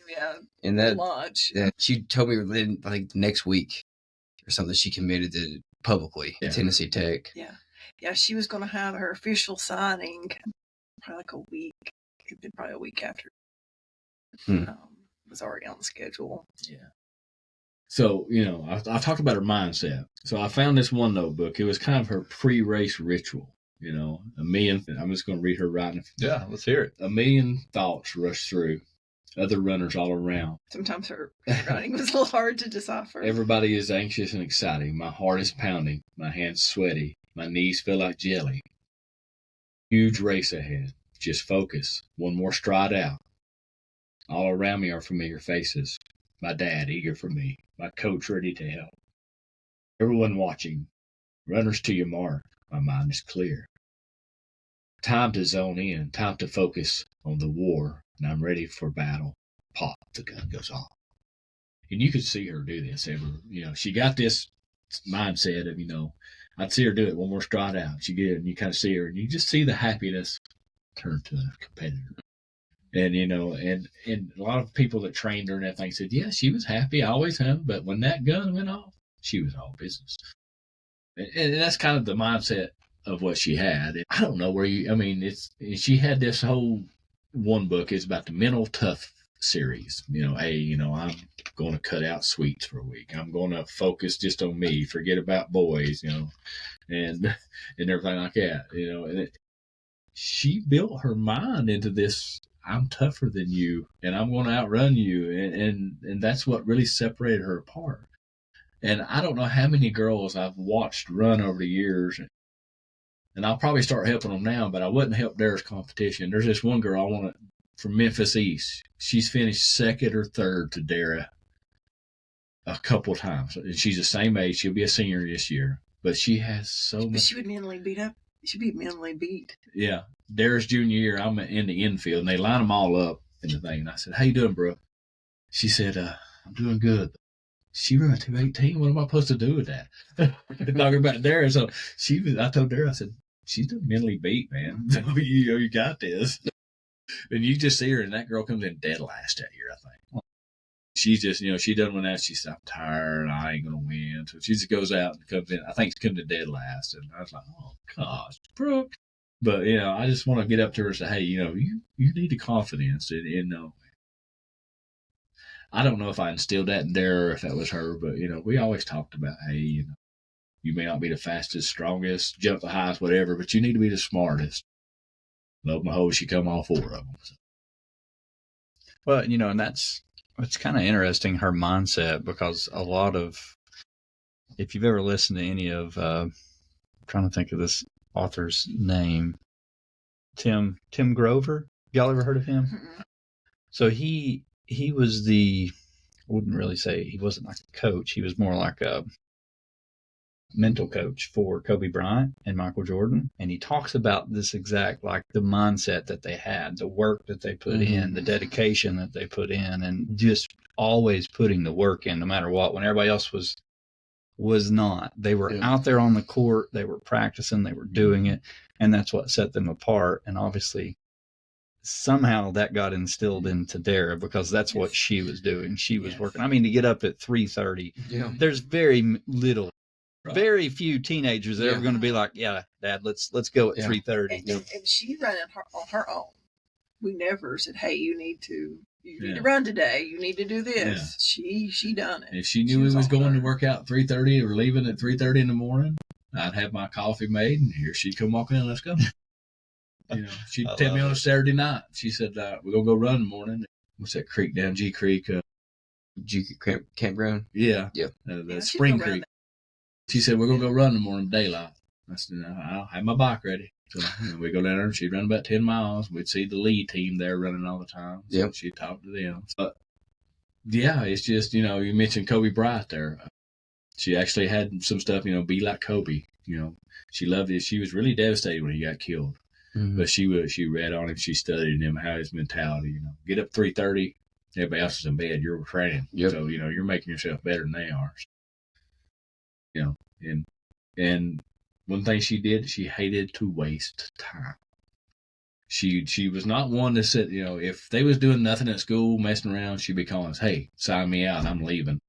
and that launch. She told me within, next week or something she committed to publicly at Tennessee Tech. Yeah. Yeah, she was going to have her official signing probably a week. It'd been probably a week after. It was already on the schedule. Yeah. So, I talked about her mindset. So I found this one notebook. It was kind of her pre-race ritual, I'm just going to read her writing. Yeah, let's hear it. 1,000,000 thoughts rush through, other runners all around. Sometimes her writing was a little hard to decipher. Everybody is anxious and exciting. My heart is pounding. My hands sweaty. My knees feel like jelly. Huge race ahead. Just focus. One more stride out. All around me are familiar faces. my dad eager for me, my coach ready to help. Everyone watching, runners to your mark, my mind is clear. Time to zone in, time to focus on the war, and I'm ready for battle. Pop, the gun goes off. And you could see her do this. She got this mindset of, I'd see her do it one more stride out. She did, and you kind of see her, and you just see the happiness turn to a competitor. And, and a lot of people that trained her and everything said, yeah, she was happy, I always have, but when that gun went off, she was all business. And that's kind of the mindset of what she had. I don't know she had this whole one book. It's about the mental tough series. I'm going to cut out sweets for a week. I'm going to focus just on me, forget about boys, and everything like that, and she built her mind into this, I'm tougher than you and I'm going to outrun you. And that's what really separated her apart. And I don't know how many girls I've watched run over the years, and I'll probably start helping them now, but I wouldn't help Darrah's competition. There's this one girl from Memphis East. She's finished second or third to Darrah a couple times. And she's the same age. She'll be a senior this year, but she has so much. But she would mentally beat up. She'd be mentally beat. Yeah. Darrah's junior year, I'm in the infield, and they line them all up in the thing. And I said, how you doing, bro? She said, I'm doing good. She ran a 2:18. What am I supposed to do with that? Talking about Darrah. So I told Darrah, I said, she's mentally beat, man. So you got this. And you just see her, and that girl comes in dead last that year, I think. She's just, she done one out. She said, I'm tired. I ain't going to win. So she just goes out and comes in. I think she comes in dead last. And I was like, oh, gosh, Brooke. But, I just want to get up to her and say, hey, you need the confidence. And I don't know if I instilled that in Darrah or if that was her, but, we always talked about, hey, you may not be the fastest, strongest, jump the highest, whatever, but you need to be the smartest. Love my hoe, she come all four of them. So. Well, and it's kind of interesting, her mindset, because a lot of, if you've ever listened to any of, I'm trying to think of this author's name, Tim Grover. Y'all ever heard of him? Mm-hmm. So he was I wouldn't really say he wasn't like a coach. He was more like a mental coach for Kobe Bryant and Michael Jordan. And he talks about this exact, like the mindset that they had, the work that they put in, the dedication that they put in, and just always putting the work in no matter what, when everybody else was not. They were out there on the court, they were practicing, they were doing it, and that's what set them apart. And obviously somehow that got instilled into Darrah, because that's what she was doing. She was working. I mean, to get up at 3:30, there's very little, very few teenagers that are ever going to be like, yeah, Dad, let's go at 3:30. And she ran on her own. We never said, hey, you need to run today. You need to do this. Yeah. She done it. If she knew we was going to work out at 3:30 or leaving at 3:30 in the morning, I'd have my coffee made, and here she'd come walking in. Let's go. She'd tell me on a Saturday night. She said, we're going to go run in the morning. What's that creek down G Creek? G Creek Campground? Yeah. Yep. The Spring Creek. She said, we're going to go run in the morning daylight. I said, I'll have my bike ready. So we go down there, and she'd run about 10 miles. We'd see the lead team there running all the time. So she'd talk to them. But, it's just, you mentioned Kobe Bryant there. She actually had some stuff, be like Kobe. She loved it. She was really devastated when he got killed. Mm-hmm. But she read on him, she studied him, how his mentality, get up 3:30, everybody else is in bed, you're training. Yep. So, you're making yourself better than they are. And one thing she did, she hated to waste time. She was not one to sit, if they was doing nothing at school, messing around, she'd be calling us, hey, sign me out, I'm leaving.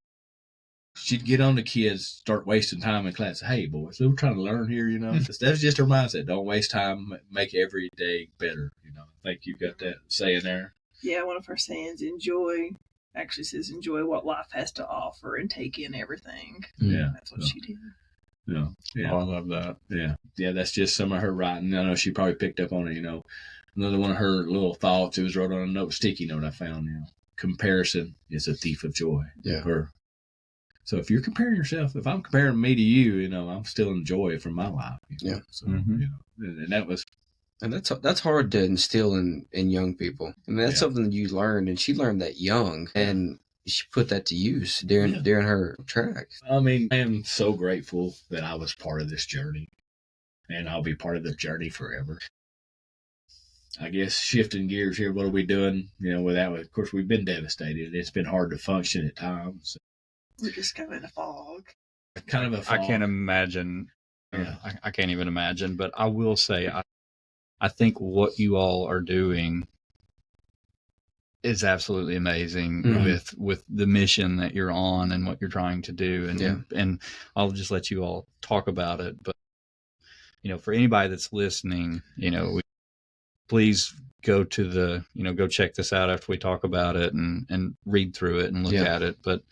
She'd get on the kids, start wasting time in class. Hey, boys, we're trying to learn here, That's just her mindset. Don't waste time. Make every day better, I think you got that saying there. Yeah, one of her sayings, actually says enjoy what life has to offer and take in everything. Yeah. That's what she did. Yeah. Oh, I love that. Yeah. Yeah, that's just some of her writing. I know she probably picked up on it, Another one of her little thoughts, it was wrote on a sticky note I found, comparison is a thief of joy. Yeah. So if you're comparing yourself, if I'm comparing me to you, I'm still enjoying from my life. So, and that was. And that's hard to instill in young people. I mean, that's something that you learned, and she learned that young. And she put that to use during her track. I mean, I am so grateful that I was part of this journey, and I'll be part of the journey forever. I guess shifting gears here, what are we doing? With that, of course, we've been devastated. It's been hard to function at times. We're just kind of in a fog. Kind of a fog. I can't imagine. Yeah. I can't even imagine. But I will say, I think what you all are doing is absolutely amazing with the mission that you're on and what you're trying to do. And I'll just let you all talk about it. But, for anybody that's listening, please go to go check this out after we talk about it and read through it and look at it. But,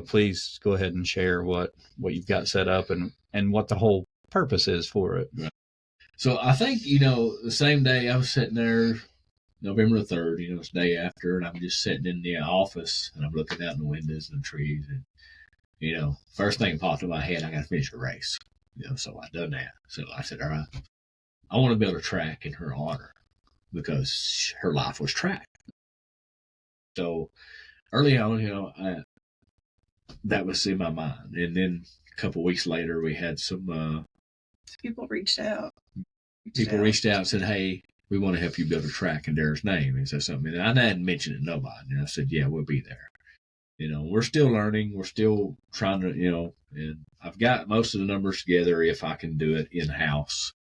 please go ahead and share what you've got set up and what the whole purpose is for it. Right. So I think, the same day I was sitting there, November 3rd, it's the day after, and I'm just sitting in the office and I'm looking out in the windows and the trees, and, first thing popped in my head, I got to finish a race. So I done that. So I said, all right, I want to build a track in her honor because her life was track. So early on, that was in my mind. And then a couple of weeks later, we had some people reached out. People reached out and said, hey, we want to help you build a track in Darrah's name. Is that something? And I hadn't mentioned it to nobody. And I said, yeah, we'll be there. We're still learning. We're still trying to, and I've got most of the numbers together if I can do it in-house.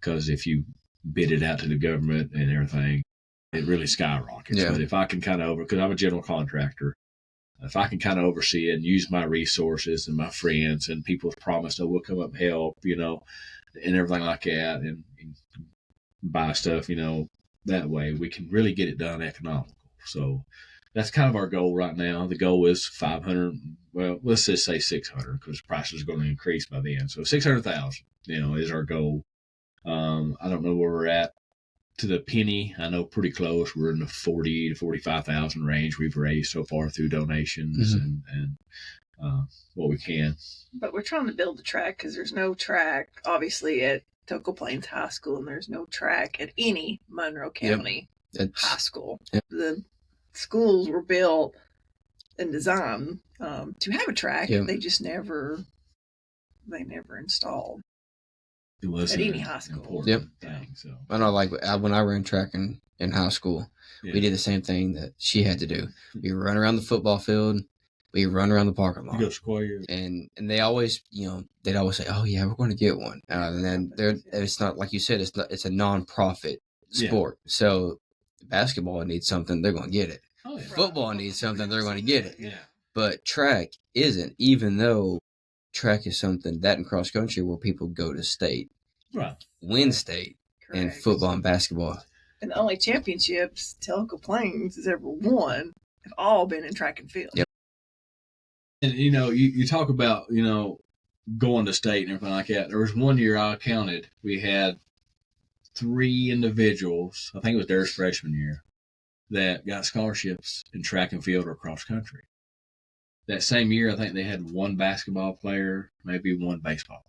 Because if you bid it out to the government and everything, it really skyrockets. Yeah. But if I can kind of because I'm a general contractor, if I can kind of oversee it and use my resources and my friends and people have promised, we'll come up and help, and everything like that and buy stuff, that way we can really get it done economical. So that's kind of our goal right now. The goal is 500. Well, let's just say 600 because prices are going to increase by then. So 600,000, is our goal. I don't know where we're at to the penny. I know pretty close. We're in the 40 to 45,000 range we've raised so far through donations and what we can. But we're trying to build a track because there's no track, obviously, at Toco Plains High School, and there's no track at any Monroe County high school. Yep. The schools were built and designed to have a track. They just never installed. It was at any high school. Thing, so. I know, like when I ran track in high school, we did the same thing that she had to do. We run around the football field. We run around the parking lot. You go square. And they always, they'd always say, "Oh yeah, we're going to get one." And then it's not like you said. It's a non-profit sport. So basketball needs something, they're going to get it. Oh, yeah. Football needs something, they're going to get it. Yeah. But track isn't, even though track is something that in cross country where people go to state, win state, and football and basketball. And the only championships Toco Plains has ever won have all been in track and field. Yep. And, you talk about, going to state and everything like that. There was one year I counted, we had 3 individuals, I think it was Darrah's freshman year, that got scholarships in track and field or cross country. That same year, I think they had 1 basketball player, maybe 1 baseball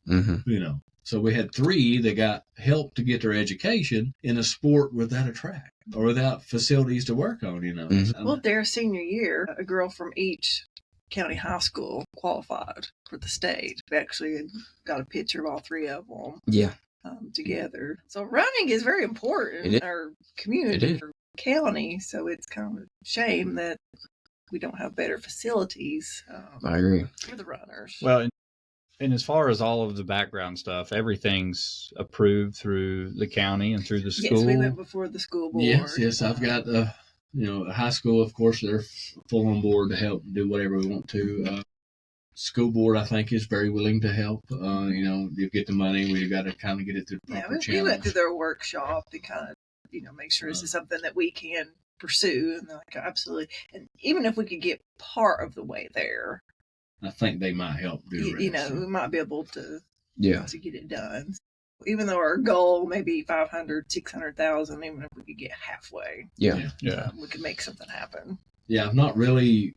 player. Mm-hmm. So we had 3 that got help to get their education in a sport without a track or without facilities to work on, Mm-hmm. Well, Darrah's senior year, a girl from each county high school qualified for the state. We actually got a picture of all 3 of them. Yeah. Together. So running is very important in our community, our county. So it's kind of a shame that we don't have better facilities. I agree. For the runners. Well, and as far as all of the background stuff, everything's approved through the county and through the school. Yes, we went before the school board. Yes. I've got a high school, of course, they're full on board to help do whatever we want to. School board, I think, is very willing to help. You get the money, we got to kind of get it through the proper channels. We went through their workshop to kind of, make sure this is something that we can pursue. And they're like, absolutely. And even if we could get part of the way there, I think they might help do the rest. We might be able to get it done. Even though our goal may be 500, 600,000, even if we could get halfway, we could make something happen. Yeah, I've not really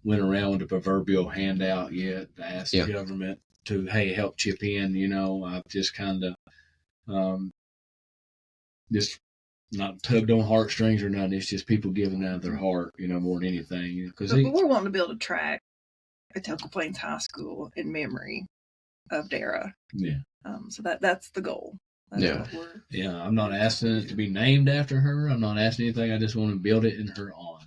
went around with the proverbial handout yet to ask the government to, hey, help chip in. I've just kind of just not tugged on heartstrings or nothing. It's just people giving out of their heart, more than anything. Because but we're wanting to build a track at Telco Plains High School in memory of Darrah. Yeah. So that's the goal. That's I'm not asking it to be named after her. I'm not asking anything. I just want to build it in her honor.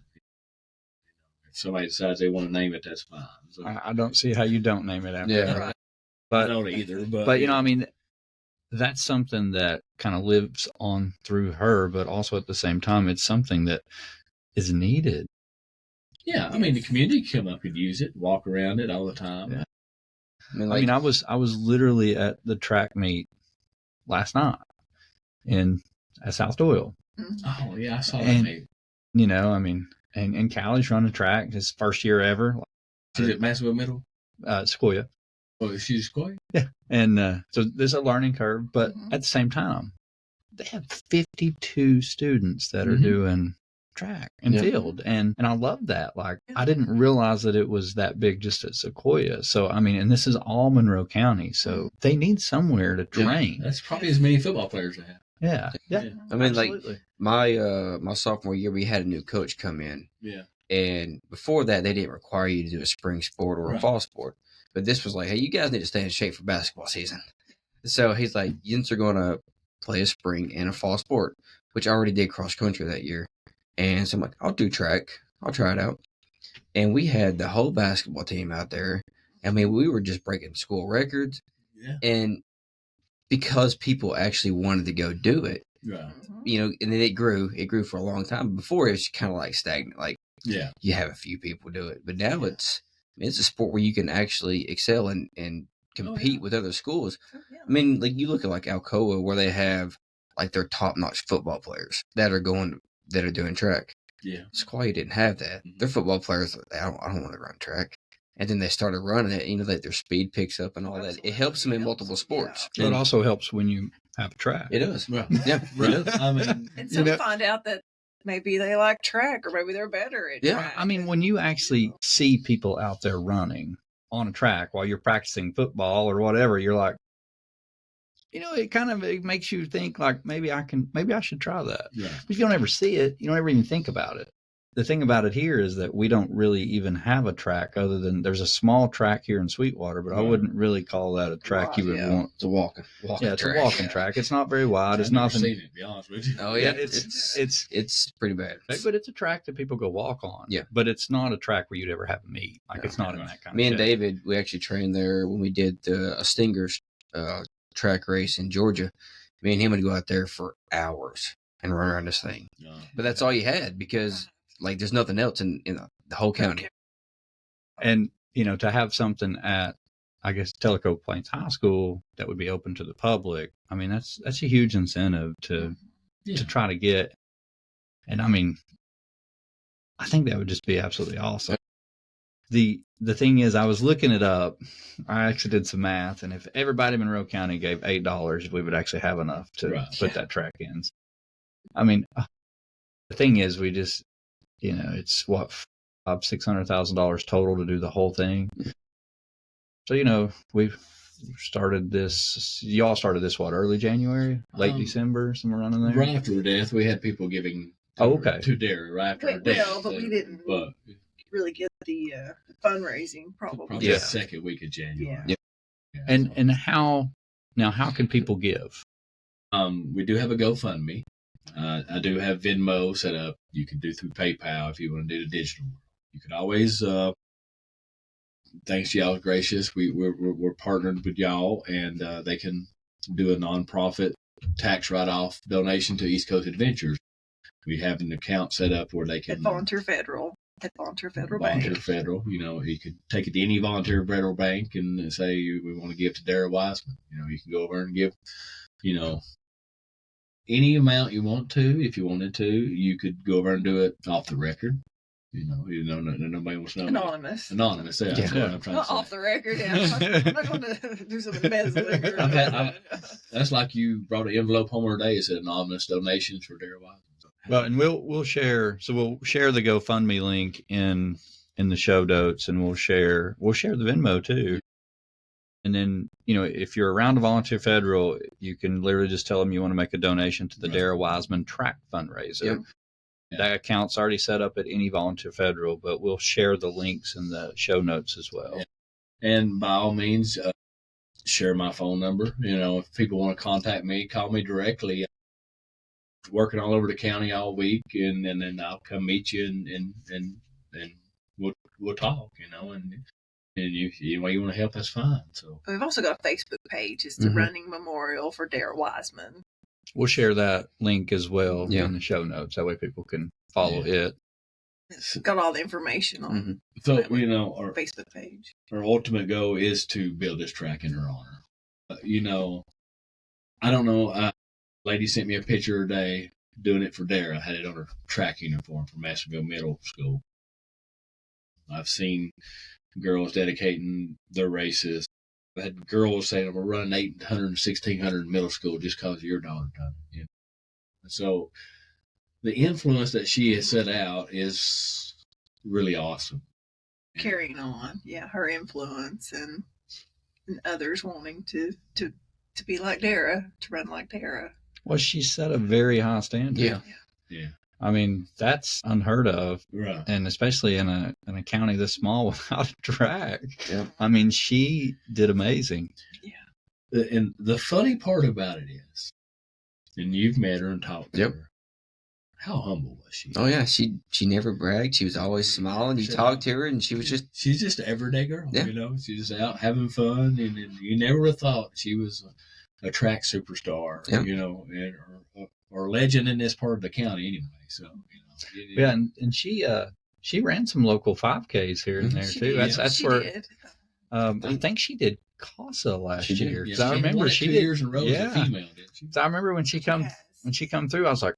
If somebody decides they want to name it, that's fine. So, I don't see how you don't name it after her. Right. But I don't either. But I mean, that's something that kind of lives on through her, but also at the same time, it's something that is needed. Yeah, I mean, the community come up and use it, walk around it all the time. Yeah. I was literally at the track meet last night at South Doyle. Oh yeah, I saw that meet. And Callie's running track, his first year ever. She's at Massville Middle? Sequoia. Oh, she's Sequoia? Yeah. And so there's a learning curve, but at the same time, they have 52 students that are doing track and field. And I love that. Like, I didn't realize that it was that big just at Sequoia. So, I mean, and this is all Monroe County. So they need somewhere to train. That's probably as many football players they have. Yeah. I mean, absolutely. Like my sophomore year, we had a new coach come in. Yeah. And before that, they didn't require you to do a spring sport or a fall sport. But this was like, hey, you guys need to stay in shape for basketball season. So he's like, you are going to play a spring and a fall sport, which I already did cross country that year. And so I'm like, I'll do track. I'll try it out. And we had the whole basketball team out there. I mean, we were just breaking school records. Yeah. And because people actually wanted to go do it, and then it grew for a long time. Before, it was kind of like stagnant. Like, you have a few people do it. But now it's a sport where you can actually excel and compete with other schools. I mean, like, you look at like Alcoa, where they have like their top-notch football players that are doing track. Yeah. Sequoia didn't have that. Their football players, I don't want to run track. And then they started running it, that their speed picks up and all that. It helps them in multiple sports. But it also helps when you have a track. It does. Right. Yeah, it does. I mean, and so you find out that maybe they like track or maybe they're better at track. I mean, when you actually see people out there running on a track while you're practicing football or whatever, you're like, it makes you think like, maybe I should try that. Yeah. If you don't ever see it, you don't ever even think about it. The thing about it here is that we don't really even have a track other than there's a small track here in Sweetwater, but I wouldn't really call that a track you would want. It's a walking it's track. a walking track. It's not very wide. It's nothing. Seen it, to be honest with you. Oh yeah, it's pretty bad. But it's a track that people go walk on. Yeah. But it's not a track where you'd ever have a meet. Like, it's not in that kind Me of and David, we actually trained there when we did a Stingers track race in Georgia. Me and him would go out there for hours and run around this thing. But that's all you had because like there's nothing else in the whole county. And, to have something at, I guess, Telco Plains High School that would be open to the public, I mean, that's a huge incentive to try to get. And I mean, I think that would just be absolutely awesome. The thing is, I was looking it up. I actually did some math, and if everybody in Monroe County gave $8, we would actually have enough to put that track in. I mean, the thing is, we just, it's what, $600,000 total to do the whole thing. So, we've started this. Y'all started this early January, late December, somewhere around in there. Right after her death, we had people giving. To Darrah right after her death. Well, but we didn't really get the fundraising probably. The second week of January. Yeah. And how can people give? We do have a GoFundMe. I do have Venmo set up. You can do through PayPal if you want to do the digital. You can always. Thanks to y'all gracious, we're partnered with y'all, and they can do a nonprofit tax write-off donation to East Coast Adventures. We have an account set up where they can. At Volunteer Federal Bank. Volunteer Federal, you could take it to any Volunteer Federal Bank and say we want to give to Darrah Wiseman. You can go over and give, any amount you want to. If you wanted to, you could go over and do it off the record. Nobody wants to know. Anonymous. Yeah. That's what I'm trying to say. Off the record. Yeah. I'm not going to do something embezzling. That's like you brought an envelope home today. It said anonymous donations for Darrah Wiseman. Well, and we'll share. So we'll share the GoFundMe link in the show notes, and we'll share the Venmo too. And then, if you're around a volunteer federal, you can literally just tell them you want to make a donation to the Darrah Wiseman track fundraiser. Yep. That account's already set up at any volunteer federal, but we'll share the links in the show notes as well. Yeah. And by all means, share my phone number. If people want to contact me, call me directly. I'm working all over the county all week, and then I'll come meet you and we'll talk. And you want to help, that's fine. So we've also got a Facebook page. It's the Running Memorial for Darrah Wiseman. We'll share that link as well in the show notes. That way people can follow it. It's got all the information on So, our Facebook page. Our ultimate goal is to build this track in her honor. I don't know. A lady sent me a picture today doing it for Darrah. Had it on her track uniform from Masterville Middle School. I've seen girls dedicating their races. I had girls saying, I'm going to run 800 and 1600 in middle school just because of your daughter done it. So the influence that she has set out is really awesome. Carrying on, her influence and others wanting to be like Darrah, to run like Darrah. Well, she set a very high standard. Yeah. I mean, that's unheard of, right? And especially in a county this small without a track. Yeah. I mean, she did amazing. Yeah. And the funny part about it is, and you've met her and talked to her, how humble was she? Oh yeah, she never bragged. She was always smiling. You talked to her, and she's just an everyday girl. Yeah. She's just out having fun, and you never would have thought she was a track superstar. Yeah. Or legend in this part of the county anyway. So and she ran some local 5Ks here and there too. That's where did. I think she did CASA last year. Yeah, I remember she did 2 years in a row as a female, didn't she? So I remember when she come through, I was like,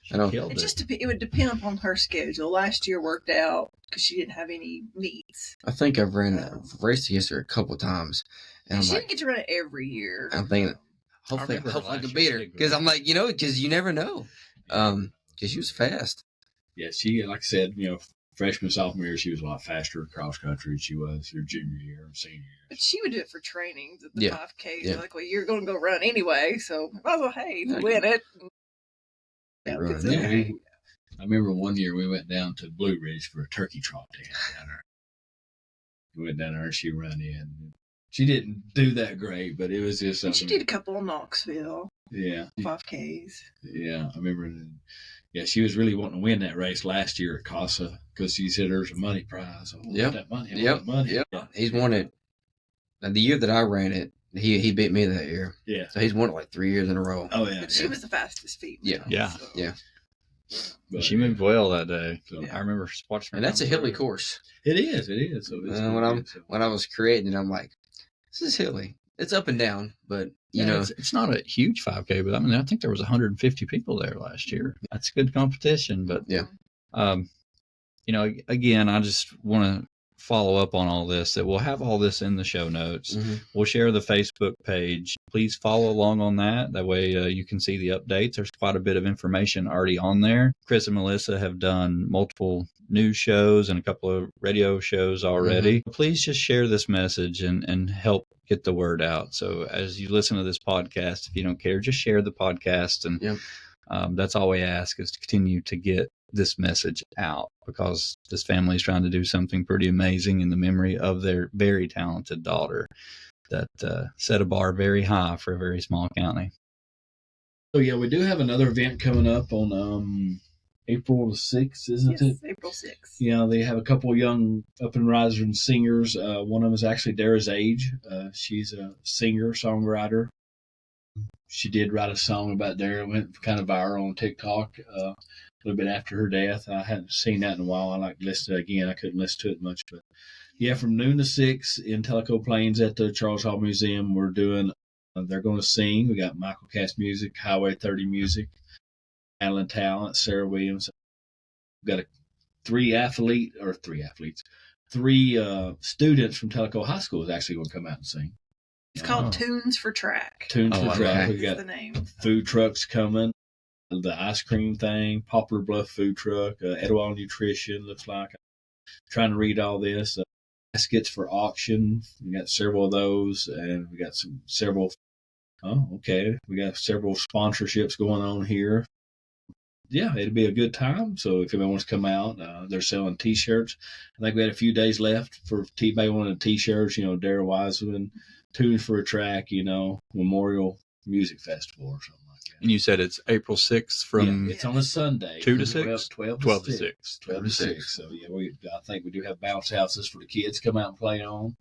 she killed it. It would depend upon her schedule. Last year worked out because she didn't have any meets. I think I've raced against her a couple times, and she didn't get to run it every year. I'm thinking, hopefully I can beat her, because I'm like, because you never know, because she was fast. Yeah, she, like I said, freshman, sophomore year, she was a lot faster cross country than she was her junior year or senior year. But she would do it for training, the 5Ks. Yeah. Like, well, you're going to go run anyway, so might as well, win it. I remember one year we went down to Blue Ridge for a turkey trot down there. We went down there and she ran in. She didn't do that great, but it was just something. She did a couple in Knoxville. Yeah. 5Ks. Yeah, I remember. Yeah, she was really wanting to win that race last year at CASA because she said there's a money prize. That money. Yep. He's won it. The year that I ran it, he beat me that year. Yeah. So he's won it like 3 years in a row. Oh, yeah. But she was the fastest female. Yeah. But she moved well that day. So. I remember watching her. And that's a hilly course. It is. So when I was creating it, I'm like, this is hilly. It's up and down, but it's not a huge 5K, but I think there was 150 people there last year. That's good competition, but again, I just want to follow up on all this, that we'll have all this in the show notes. We'll share the Facebook page. Please follow along on that. That way you can see the updates. There's quite a bit of information already on there. Chris and Melissa have done multiple news shows and a couple of radio shows already. Please just share this message and help get the word out. So as you listen to this podcast, if you don't care, just share the podcast. And that's all we ask, is to continue to get this message out, because this family is trying to do something pretty amazing in the memory of their very talented daughter that set a bar very high for a very small county. So yeah, we do have another event coming up on April the 6th, isn't it? April 6th. Yeah, they have a couple of young up and rising singers. One of them is actually Darrah's age. She's a singer, songwriter. She did write a song about Darrah, went kind of viral on TikTok a little bit after her death. I hadn't seen that in a while. I like to listen to it again. I couldn't listen to it much. But yeah, from noon to 6 in Tellico Plains at the Charles Hall Museum, we're doing, they're going to sing. We got Michael Cass Music, Highway 30 Music, Alan Talent, Sarah Williams. We've got three students from Tellico High School is actually going to come out and sing. It's called Tunes for Track. Tunes for Track. We got the name. Food trucks coming. The ice cream thing, Poplar Bluff food truck, Etowah Nutrition, looks like. I'm trying to read all this. baskets for auction. We got several of those, and we got several. Oh, okay. We got several sponsorships going on here. Yeah, it'd be a good time. So if anyone wants to come out, they're selling T-shirts. I think we had a few days left for T-Bay wanted T-shirts. Darrah Wiseman, Tunes for a Track. Memorial Music Festival or something like that. And you said it's April 6th from... it's on a Sunday. 2 to 6? 12 to 6. 12 to 6. So, I think we do have bounce houses for the kids to come out and play on.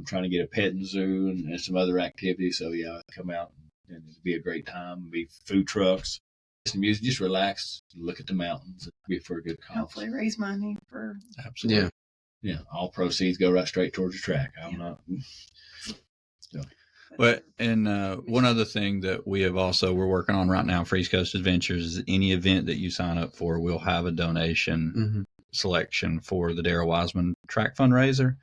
Trying to get a petting zoo and some other activities. So, come out and it'll be a great time. It'll be food trucks, some music, just relax, look at the mountains. It'll be for a good cause. Hopefully raise money for... Absolutely. Yeah, all proceeds go right straight towards the track. I'm not... So. Well, and one other thing that we're working on right now for East Coast Adventures is any event that you sign up for, we'll have a donation selection for the Darrah Wiseman track fundraiser.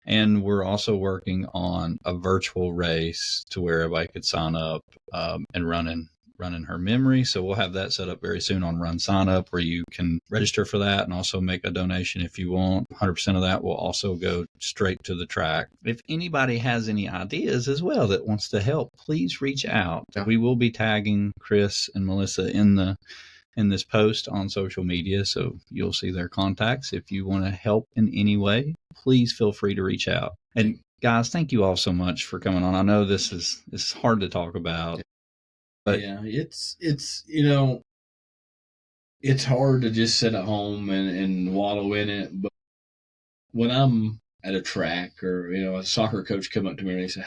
And we're also working on a virtual race to where everybody could sign up and run in her memory. So we'll have that set up very soon on Run Sign Up, where you can register for that and also make a donation if you want. 100% of that will also go straight to the track. If anybody has any ideas as well that wants to help, please reach out. Yeah. We will be tagging Chris and Melissa in this post on social media, so you'll see their contacts. If you want to help in any way, please feel free to reach out. And guys, thank you all so much for coming on. I know this is hard to talk about. But yeah, it's it's hard to just sit at home and wallow in it. But when I'm at a track or, a soccer coach come up to me and they say,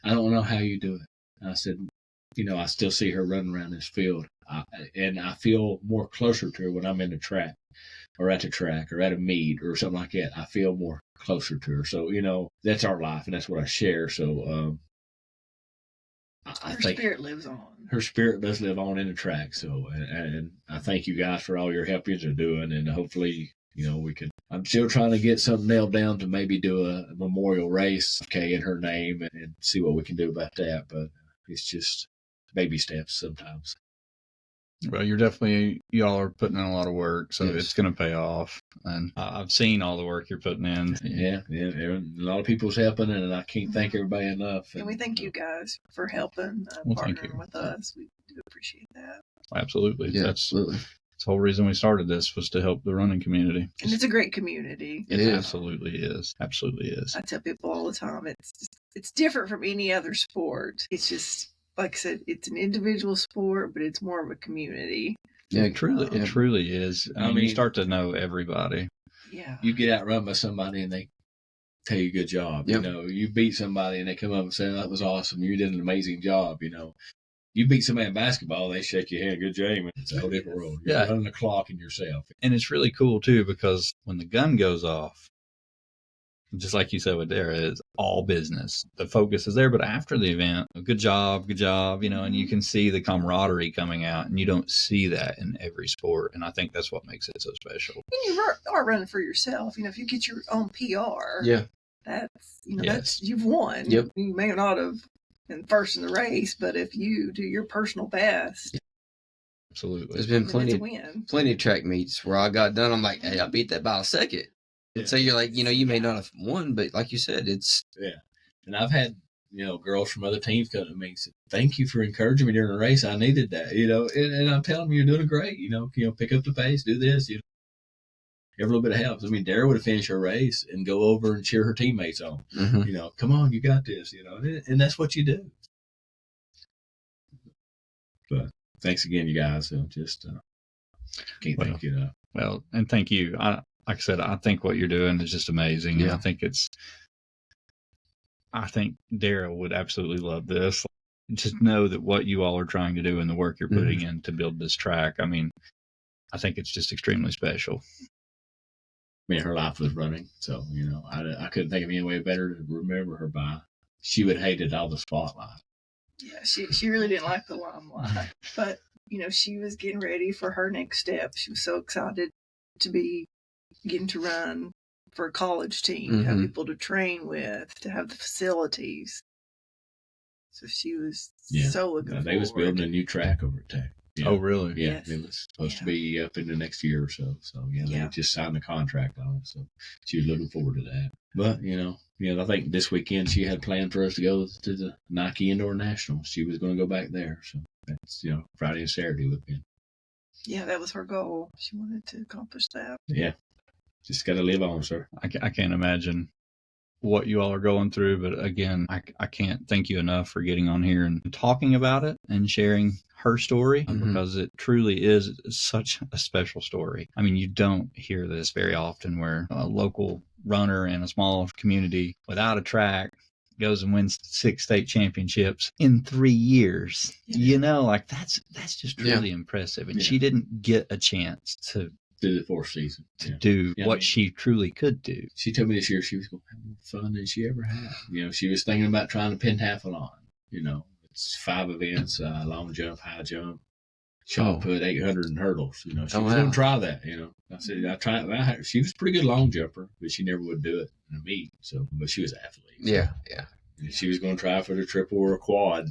I don't know how you do it. And I said, I still see her running around this field. And I feel more closer to her when I'm in the track or at the track or at a meet or something like that. I feel more closer to her. So, that's our life and that's what I share. So, I think spirit lives on. Her spirit does live on in the track. So, and I thank you guys for all your help you're doing. And hopefully, we can. I'm still trying to get something nailed down to maybe do a memorial race, in her name and see what we can do about that. But it's just baby steps sometimes. Well, y'all are putting in a lot of work, so it's going to pay off. And I've seen all the work you're putting in. Yeah. A lot of people's helping, and I can't thank everybody enough. And we thank you guys for helping, partnering with us. We do appreciate that. Absolutely. Yeah, That's absolutely. the whole reason we started this was to help the running community. And it's a great community. It absolutely is. Absolutely is. I tell people all the time, it's different from any other sport. It's just, like I said, it's an individual sport, but it's more of a community. Yeah, it truly is. I mean, you start to know everybody. Yeah. You get outrun by somebody and they tell you good job. Yep. You beat somebody and they come up and say, that was awesome. You did an amazing job. You beat somebody in basketball, they shake your hand, good job. It's a whole different world. You're running the clock in yourself. And it's really cool, too, because when the gun goes off, just like you said with Darrah, it's all business. The focus is there, but after the event, good job, and you can see the camaraderie coming out, and you don't see that in every sport. And I think that's what makes it so special. And you are running for yourself. If you get your own PR, that's you've won. Yep. You may not have been first in the race, but if you do your personal best, absolutely, there's been plenty of track meets where I got done. I'm like, hey, I beat that by a second. Yeah. So you're like, you may not have won, but like you said, it's... Yeah. And I've had, girls from other teams come to me and say, thank you for encouraging me during the race. I needed that, and I'm telling them you're doing great, pick up the pace, do this, every little bit helps. I mean, Darrah would have finished her race and go over and cheer her teammates on. Mm-hmm. Come on, you got this, and that's what you do. But thanks again, you guys. Just can't thank you enough. Well, and thank you. Like I said, I think what you're doing is just amazing. Yeah. And I think Darrah would absolutely love this. Just know that what you all are trying to do and the work you're putting in to build this track, I mean, I think it's just extremely special. I mean, her life was running, so, I couldn't think of any way better to remember her by. She would hated all the spotlight. Yeah, she really didn't like the limelight. But, she was getting ready for her next step. She was so excited to be getting to run for a college team, to have people to train with, to have the facilities. So she was so looking forward. They was building a new track over at Tech. Yeah. Oh, really? Yeah, Yes. it was supposed to be up in the next year or so. So they just signed the contract on it. So she was looking forward to that. But I think this weekend she had planned for us to go to the Nike Indoor Nationals. She was going to go back there. So that's Friday and Saturday weekend. Yeah, that was her goal. She wanted to accomplish that. Yeah, just got to live on, sir. I can't imagine what you all are going through, but again, I can't thank you enough for getting on here and talking about it and sharing her story, because it truly is such a special story. I mean, you don't hear this very often, where a local runner in a small community without a track goes and wins 6 state championships in 3 years. That's just truly impressive. And she didn't get a chance to do the 4th season to do what she truly could do. She told me this year she was going to have more fun than she ever had. She was thinking about trying to pentathlon. It's 5 events: long jump, high jump, shot put, 800 and hurdles. She was going to try that. I said I tried. She was a pretty good long jumper, but she never would do it in a meet. But she was an athlete. Yeah. She was going to try for the triple or a quad,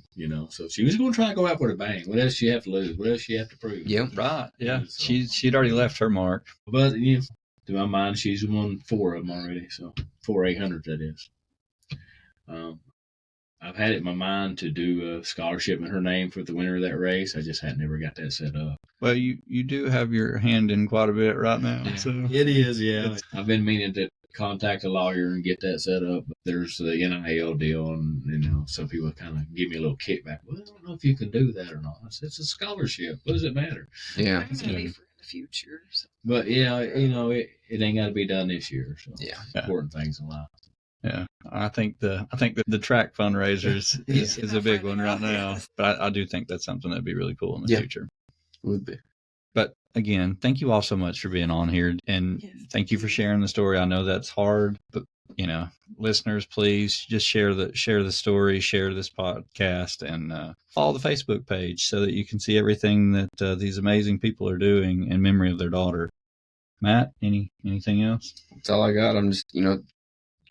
so she was going to try to go out with a bang. What else she have to lose? What else she have to prove? Yeah, right. Yeah, she'd already left her mark. But to my mind, she's won 4 of them already. So 4 800s, that is. I've had it in my mind to do a scholarship in her name for the winner of that race. I just had never got that set up. Well, you do have your hand in quite a bit right now. Yeah. So it is, yeah. I've been meaning to contact a lawyer and get that set up. But there's the NIL deal, and some people kind of give me a little kickback. Well, I don't know if you can do that or not. I said, it's a scholarship. What does it matter? Yeah, It's going to be for the future. So. But it ain't got to be done this year. So important things in life. Yeah, I think the track fundraisers is a big one right now. But I do think that's something that'd be really cool in the future. Would be. But again, thank you all so much for being on here, and thank you for sharing the story. I know that's hard, but listeners, please just share the story, share this podcast, and follow the Facebook page so that you can see everything that these amazing people are doing in memory of their daughter. Matt, anything else? That's all I got. I'm just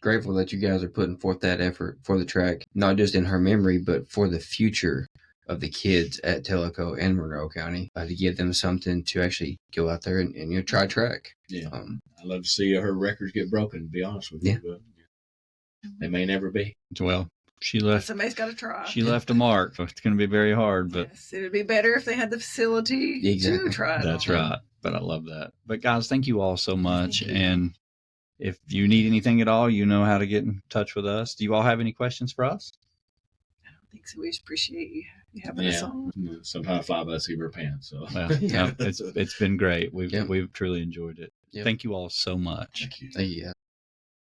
grateful that you guys are putting forth that effort for the track, not just in her memory, but for the future of the kids at Tellico and Monroe County, to give them something to actually go out there and try track. Yeah, I love to see her records get broken, to be honest with you, but they may never be. Well, she left. Somebody's got to try. She left a mark. So it's going to be very hard, but it would be better if they had the facility to try. That's right. But I love that. But guys, thank you all so much. And if you need anything at all, you know how to get in touch with us. Do you all have any questions for us? I don't think so. We just appreciate you having us on. Sometimes fly by the seat of our pants. So it's been great. We've truly enjoyed it. Thank you all so much. Thank you. Thank you.